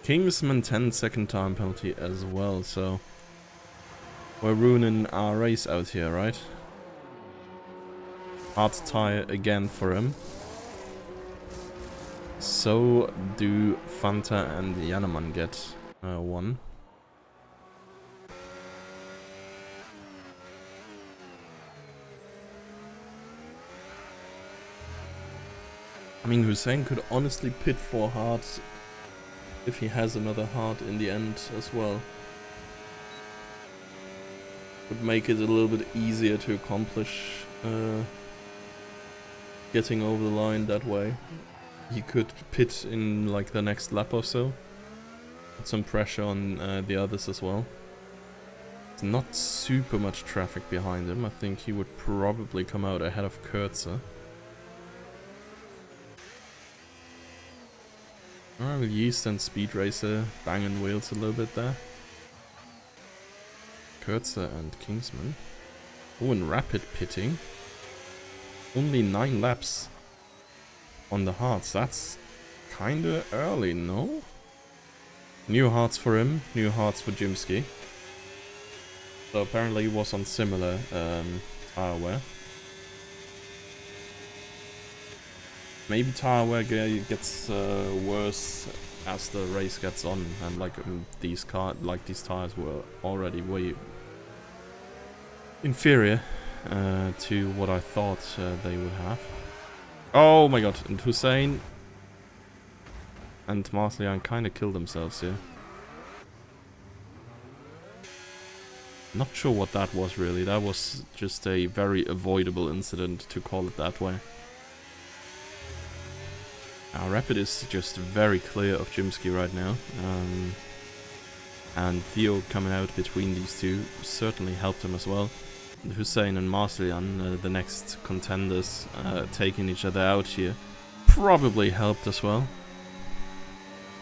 Kingsman 10-second time penalty as well, so we're ruining our race out here, right? Hard tire again for him. So do Fanta and Jannemann get one. I mean, Hussein could honestly pit for hard if he has another hard in the end as well. Would make it a little bit easier to accomplish getting over the line that way. He could pit in like the next lap or so. Put some pressure on the others as well. There's not super much traffic behind him. I think he would probably come out ahead of Kurzer. Well, Yeast and Speed Racer banging wheels a little bit there. Kurzer and Kingsman. Oh, and Rapid pitting. Only 9 laps on the hards. That's kinda early, no? New hards for him, new hards for Jimsky. So apparently he was on similar tire wear. Maybe tire wear gets worse as the race gets on, and like these tires were already way inferior to what I thought they would have. Oh my god, and Hussein and Marcellian kind of killed themselves here. Not sure what that was really. That was just a very avoidable incident, to call it that way. Now Rapid is just very clear of Jimsky right now. And Theo coming out between these two certainly helped him as well. And Hussein and Marcellian, the next contenders, taking each other out here, probably helped as well.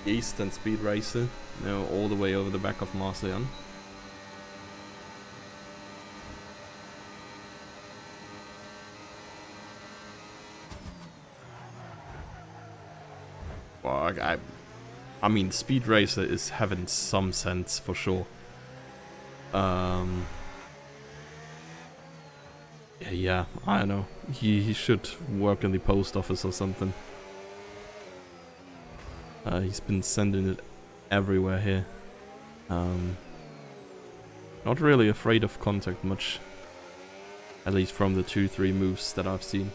Yeast and Speed Racer, now all the way over the back of Marcellian. Well, I mean, Speed Racer is having some sense for sure. Yeah, I don't know. He should work in the post office or something. He's been sending it everywhere here. Not really afraid of contact much. At least from the 2-3 moves that I've seen.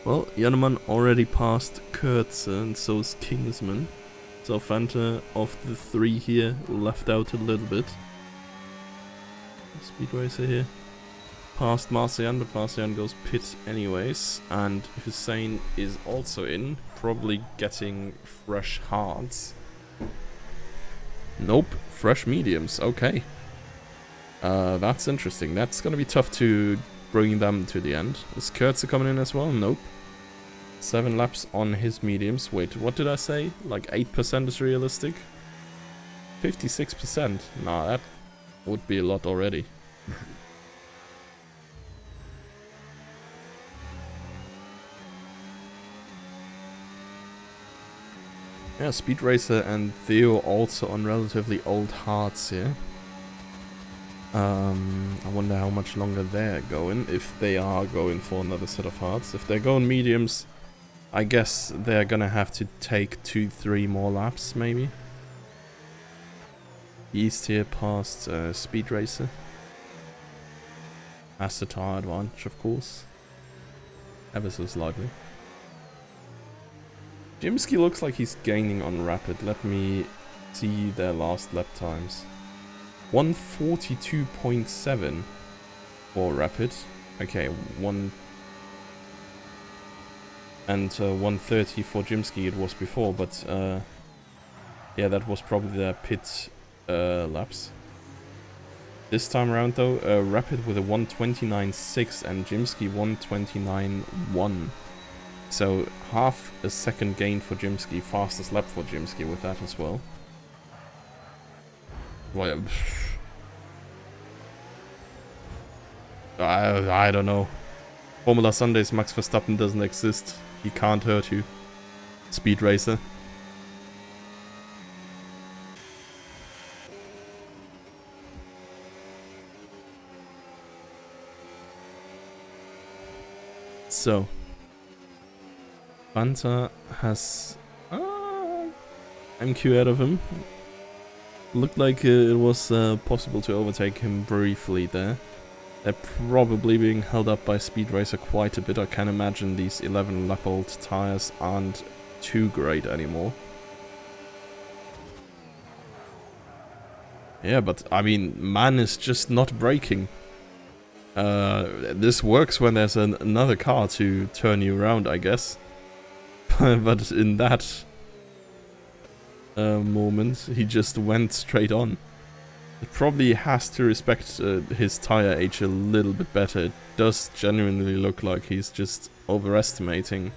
Well, Jannemann already passed Kurzer, and so is Kingsman. So Fanta, of the 3 here, left out a little bit. Speed Racer here. Past Marcellian, but Marcellian goes pit anyways. And Hussein is also in, probably getting fresh hards. Nope, fresh mediums, okay. That's interesting. That's gonna be tough to bring them to the end. Is Kurzer coming in as well? Nope. 7 laps on his mediums. Wait, what did I say? Like 8% is realistic? 56%? Nah, that would be a lot already. Yeah, Speed Racer and Theo also on relatively old hards here. I wonder how much longer they're going, if they are going for another set of hards. If they're going mediums, I guess they're gonna have to take 2-3 more laps, maybe. East here past Speed Racer. Has the tire advantage, of course. Ever so slightly. Jimsky looks like he's gaining on Rapid. Let me see their last lap times. 142.7 for Rapid. Okay, 130 for Jimsky it was before, but yeah, that was probably their pit laps. This time around though, Rapid with a 129.6 and Jimsky 129.1. So half a second gain for Jimsky, fastest lap for Jimsky with that as well. Well, I don't know. Formula Sundays, Max Verstappen doesn't exist. He can't hurt you. Speed Racer. So, Banta has MQ out of him. Looked like it was possible to overtake him briefly there. They're probably being held up by Speed Racer quite a bit. I can imagine these 11 lap old tires aren't too great anymore. Yeah, but I mean, man is just not braking. This works when there's another car to turn you around, I guess. But in that moment, he just went straight on. It probably has to respect his tire age a little bit better. It does genuinely look like he's just overestimating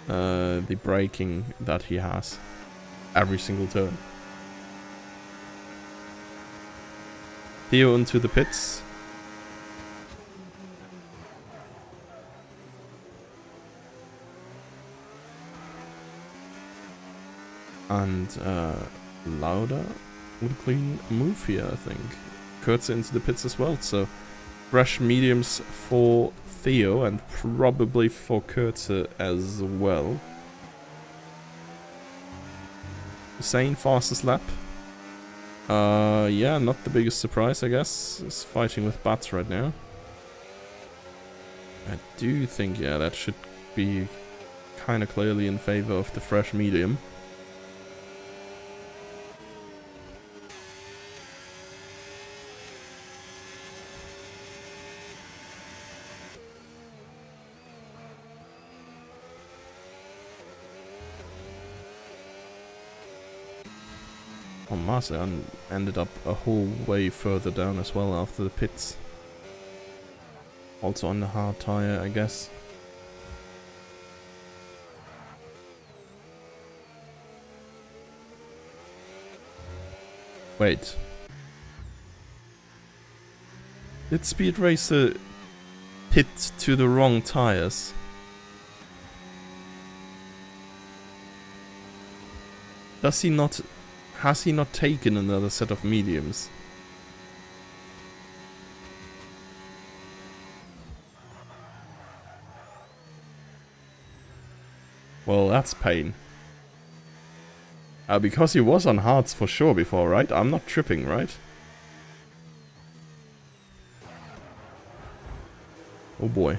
the braking that he has every single turn. Theo into the pits. And Lauda with a clean move here, I think. Kurtz into the pits as well, so fresh mediums for Theo and probably for Kurtz as well. Hussein fastest lap. Yeah, not the biggest surprise, I guess. He's fighting with Bats right now. I do think, yeah, that should be kind of clearly in favor of the fresh medium. Oh, Massa ended up a whole way further down as well after the pits. Also on the hard tire, I guess. Wait. Did Speed Racer pit to the wrong tires? Does he not... Has he not taken another set of mediums? Well, that's pain. Because he was on hards for sure before, right? I'm not tripping, right? Oh boy.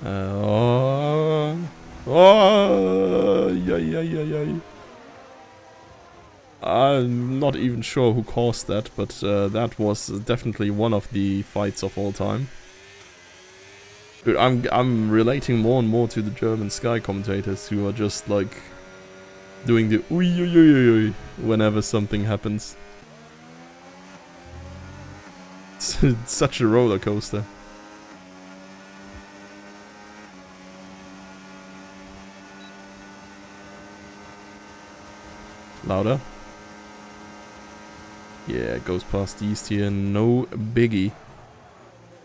Yeah. I'm not even sure who caused that, but that was definitely one of the fights of all time. Dude, I'm relating more and more to the German Sky commentators who are just like doing the oi whenever something happens. It's such a roller coaster. Louder. Yeah, it goes past East here, no biggie.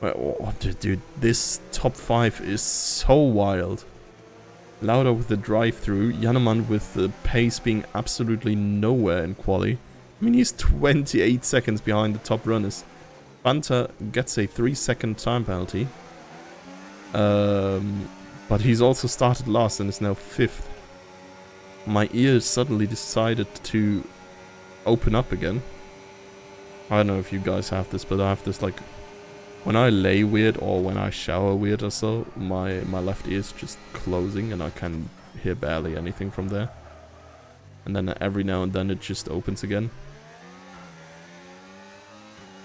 Oh, dude, this top 5 is so wild. Lauda with the drive-through. Jannemann with the pace being absolutely nowhere in quali. I mean, he's 28 seconds behind the top runners. Fanta gets a 3-second time penalty. But he's also started last and is now 5th. My ears suddenly decided to open up again. I don't know if you guys have this, but I have this, like, when I lay weird or when I shower weird or so, my left ear is just closing and I can hear barely anything from there. And then every now and then it just opens again.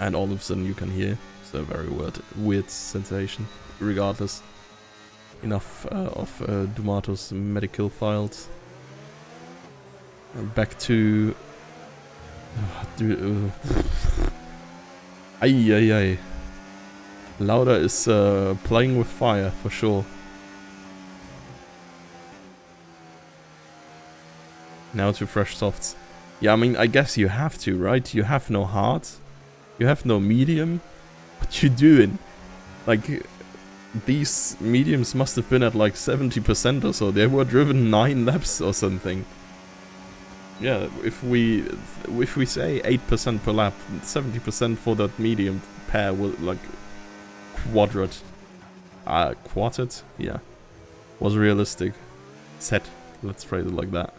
And all of a sudden you can hear. It's a very weird sensation. Regardless. Enough of Dumato's medical files. Back to... Ay. Lauda is playing with fire, for sure. Now to fresh softs. Yeah, I mean, I guess you have to, right? You have no hard. You have no medium. What you doing? Like, these mediums must have been at like 70% or so. They were driven 9 laps or something. Yeah, if we say 8% per lap, 70% for that medium pair will like quartered. Yeah. Was realistic. Set. Let's phrase it like that.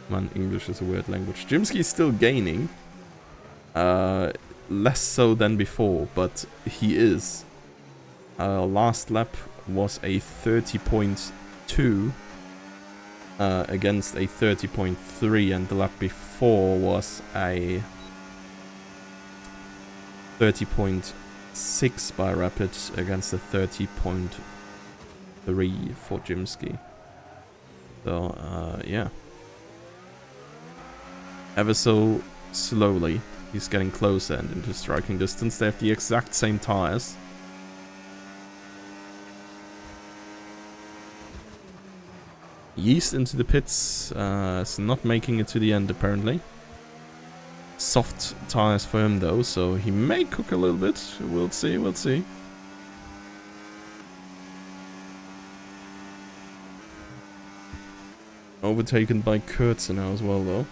Man, English is a weird language. Jimsky is still gaining. Less so than before, but he is. Last lap was a 30.2 against a 30.3, and the lap before was a 30.6 by Rapid against a 30.3 for Jimsky. So, yeah. Ever so slowly, he's getting closer and into striking distance. They have the exact same tires. Yeast into the pits, is not making it to the end apparently. Soft tires for him though, so he may cook a little bit. We'll see. Overtaken by Kurtzer now as well though.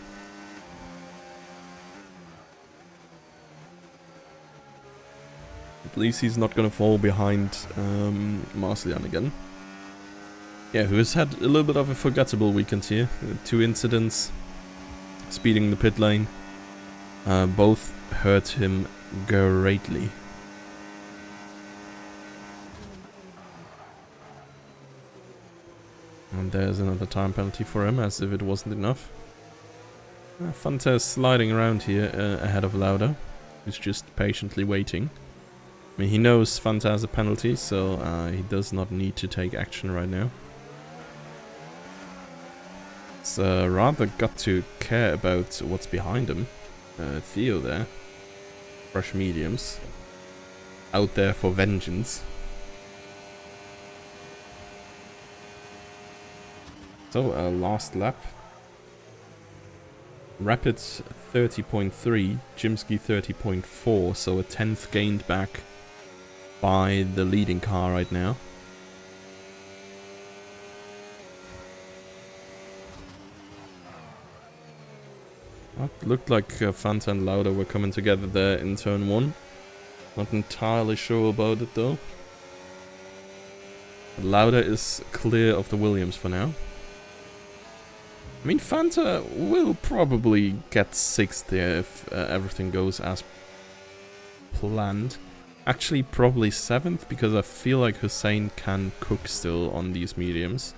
At least he's not gonna fall behind Marcellian again. Yeah, who has had a little bit of a forgettable weekend here. 2 incidents, speeding the pit lane. Both hurt him greatly. And there's another time penalty for him, as if it wasn't enough. Fanta is sliding around here ahead of Lauda, who's just patiently waiting. I mean, he knows Fanta has a penalty, so he does not need to take action right now. It's rather got to care about what's behind him. Theo there. Fresh mediums. Out there for vengeance. So, last lap. Rapid 30.3, Jimsky 30.4, so a 10th gained back by the leading car right now. It looked like Fanta and Lauda were coming together there in turn 1. Not entirely sure about it though. Lauda is clear of the Williams for now. I mean, Fanta will probably get 6th there if everything goes as planned. Actually, probably 7th, because I feel like Hussein can cook still on these mediums.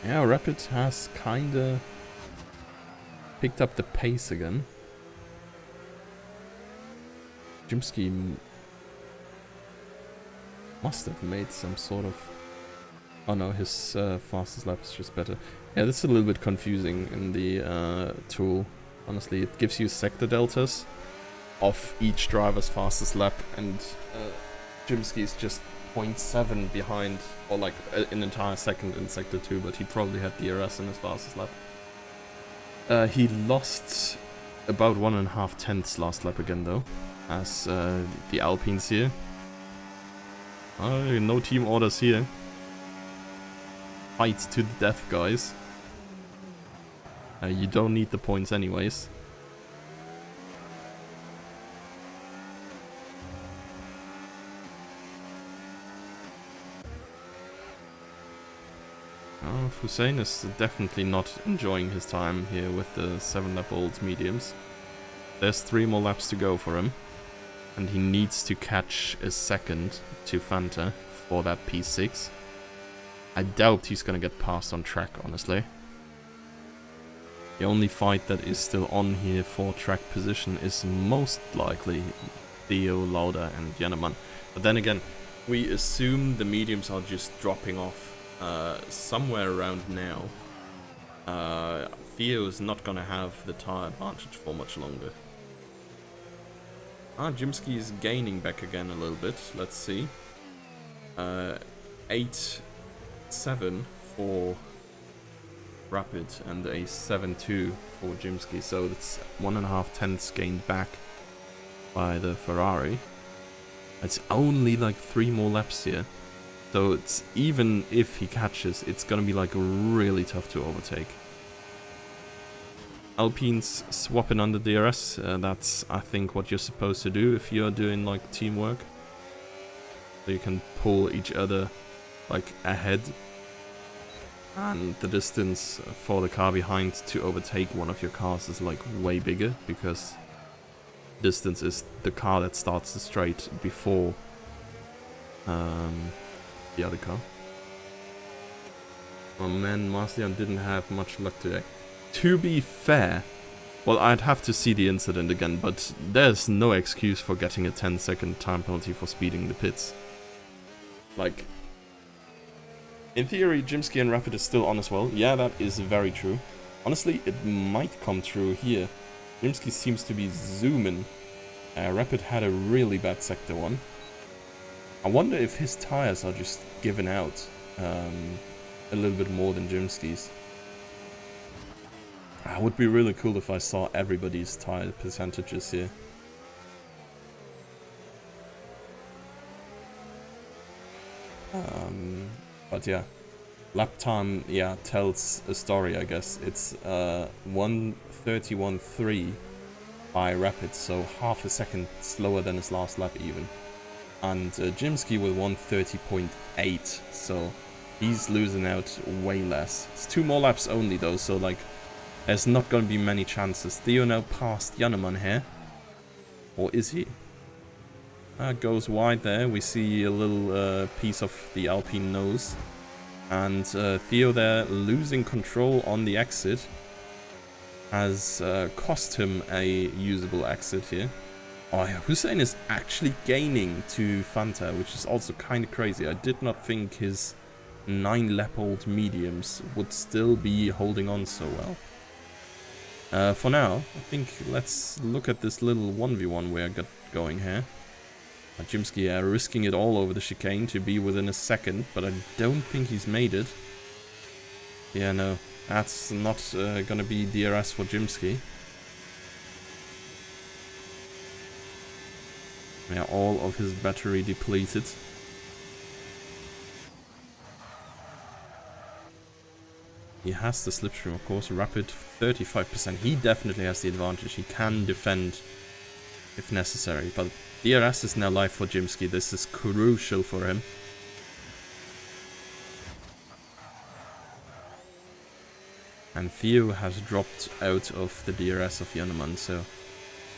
Yeah, Rapid has kinda picked up the pace again. Jimsky must have made some sort of... Oh no, his fastest lap is just better. Yeah, this is a little bit confusing in the tool. Honestly, it gives you sector deltas of each driver's fastest lap, and Jimsky is just 0.7 behind, or like an entire second in Sector 2, but he probably had DRS in his fastest lap. He lost about 1.5 tenths last lap again though, as the Alpines here. No team orders here. Fight to the death, guys. You don't need the points anyways. Hussein is definitely not enjoying his time here with the 7-lap-old mediums. There's 3 more laps to go for him. And he needs to catch a second to Fanta for that P6. I doubt he's gonna get passed on track, honestly. The only fight that is still on here for track position is most likely Theo, Lauda and Jannemann. But then again, we assume the mediums are just dropping off somewhere around now. Theo is not gonna have the tire advantage for much longer. Jimsky is gaining back again a little bit. Let's see. 8.7 for Rapid and a 7.2 for Jimsky. So it's 1.5 tenths gained back by the Ferrari. It's only like 3 more laps here. So it's, even if he catches, it's gonna be like really tough to overtake. Alpine's swapping on the DRS. That's, I think, what you're supposed to do if you're doing like teamwork. So you can pull each other like ahead. And the distance for the car behind to overtake one of your cars is like way bigger, because distance is the car that starts the straight before the other car. Oh man, Marcian didn't have much luck today. To be fair, well, I'd have to see the incident again, but there's no excuse for getting a 10-second time penalty for speeding the pits. Like, in theory, Jimsky and Rapid is still on as well. Yeah, that is very true. Honestly, it might come true here. Jimsky seems to be zooming. Rapid had a really bad Sector 1. I wonder if his tires are just giving out a little bit more than Jimsky's. It would be really cool if I saw everybody's tire percentages here. But yeah, lap time, yeah, tells a story, I guess. It's 1:31.3 by Rapid, so half a second slower than his last lap even. And Jimsky with 1:30.8, so he's losing out way less. It's 2 more laps only though, so like, there's not going to be many chances. Theo now passed Jannemann here. Or is he? Goes wide there. We see a little piece of the Alpine nose. And Theo there losing control on the exit has cost him a usable exit here. Oh yeah, Hussein is actually gaining to Fanta, which is also kind of crazy. I did not think his 9-lap-old mediums would still be holding on so well. For now, I think let's look at this little 1v1 we got going here. Jimsky risking it all over the chicane to be within a second, but I don't think he's made it. Yeah, no, that's not gonna be DRS for Jimsky. Yeah, all of his battery depleted. He has the slipstream, of course. Rapid 35%. He definitely has the advantage. He can defend if necessary. But DRS is now live for Jimsky. This is crucial for him. And Theo has dropped out of the DRS of Jannemann, so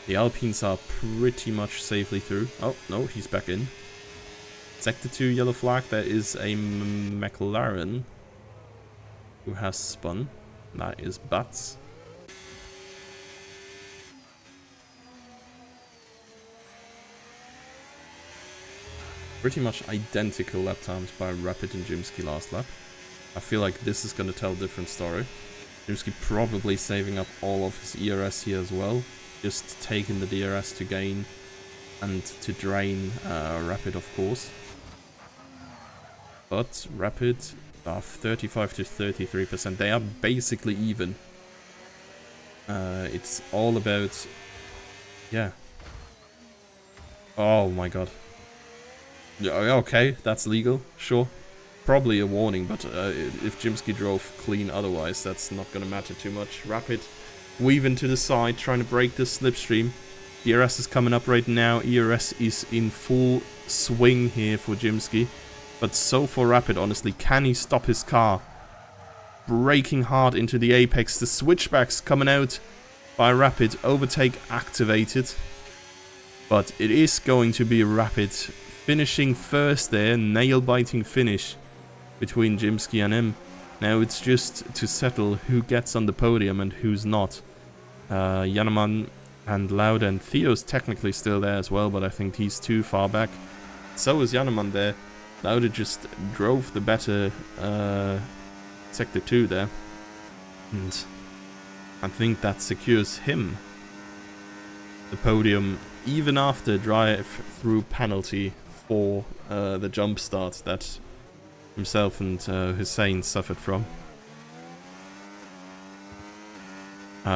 the Alpines are pretty much safely through. Oh, no, he's back in. Sector 2 yellow flag. There is a McLaren who has spun. That is Butts. Pretty much identical lap times by Rapid and Jimsky last lap. I feel like this is going to tell a different story. Jimsky probably saving up all of his ERS here as well. Just taking the DRS to gain and to drain Rapid, of course. but Rapid are 35 to 33%. They are basically even. It's all about... Yeah. Oh my god. Yeah, okay, that's legal, sure. Probably a warning, but if Jimsky drove clean otherwise, that's not gonna matter too much. Rapid weaving to the side, trying to break the slipstream. ERS is coming up right now. ERS is in full swing here for Jimsky. But so for Rapid, honestly, can he stop his car? Braking hard into the apex. The switchbacks coming out by Rapid. Overtake activated. But it is going to be Rapid finishing first there. Nail-biting finish between Jimsky and him. Now it's just to settle who gets on the podium and who's not. Jannemann and Lauda and Theo's technically still there as well, but I think he's too far back. So is Jannemann there. Lauda just drove the better Sector 2 there. And I think that secures him the podium even after drive-through penalty for the jump start that himself and Hussein suffered from.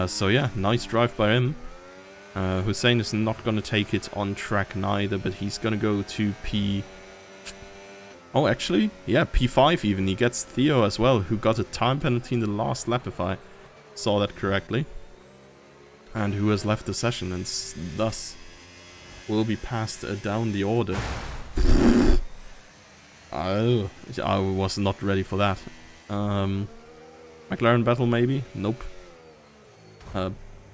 So yeah, nice drive by him. Hussein is not going to take it on track neither, but he's going to go to P... Oh, actually, yeah, P5 even. He gets Theo as well, who got a time penalty in the last lap, if I saw that correctly. And who has left the session, and thus will be passed down the order. Oh, I was not ready for that. McLaren battle, maybe? Nope.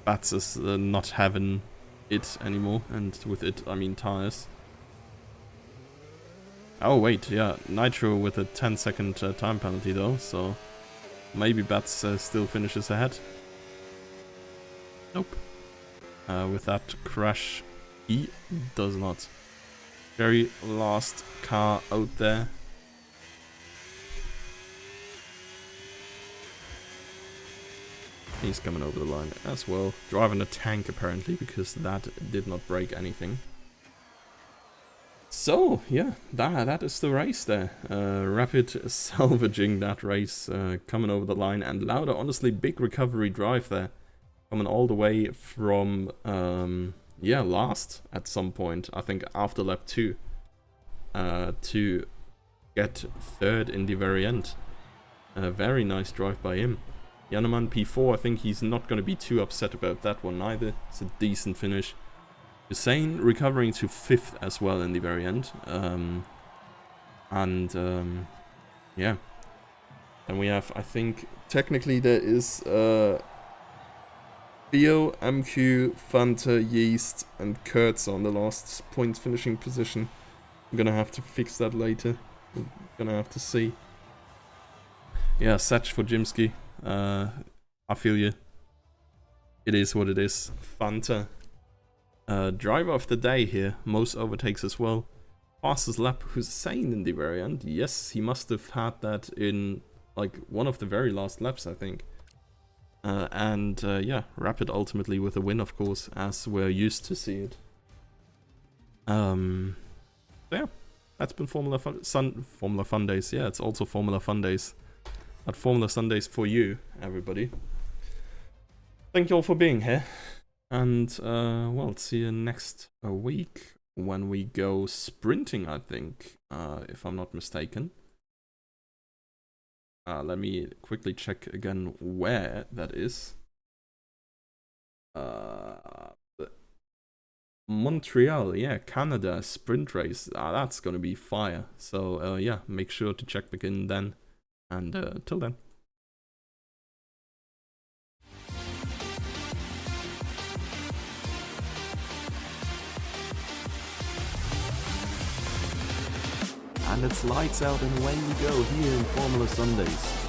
Bats is not having it anymore, and with it I mean tires. Oh wait, yeah, Nitro with a 10-second time penalty though, so maybe Bats still finishes ahead. Nope. With that crash, he does not. Very last car out there. He's coming over the line as well. Driving a tank apparently, because that did not break anything. So, yeah, that is the race there. Rapid salvaging that race, coming over the line. And Lauda, honestly, big recovery drive there. Coming all the way from, yeah, last at some point, I think after lap 2. To get third in the very end. A very nice drive by him. Jannemann P4, I think he's not going to be too upset about that one either. It's a decent finish. Hussein recovering to 5th as well in the very end. Yeah. And we have, I think, technically there is Theo, MQ, Fanta, Yeast, and Kurtz on the last point finishing position. I'm gonna have to fix that later. I'm gonna have to see. Yeah, Satch for Jimsky. I feel you. It is what it is. Fanta. Driver of the day here. Most overtakes as well. Fastest lap Hussein in the very end. Yes, he must have had that in like one of the very last laps, I think. Yeah, Rapid ultimately with a win, of course, as we're used to see it. Yeah, that's been Formula Fun Days. Yeah, it's also Formula Fun Days. At Formula Sundays for you, everybody. Thank you all for being here. And, well, see you next week when we go sprinting, I think, if I'm not mistaken. Let me quickly check again where that is. Montreal, yeah, Canada sprint race. That's gonna be fire. So, yeah, make sure to check back in then. And till then. And it's lights out and away we go here in Formula Sundays.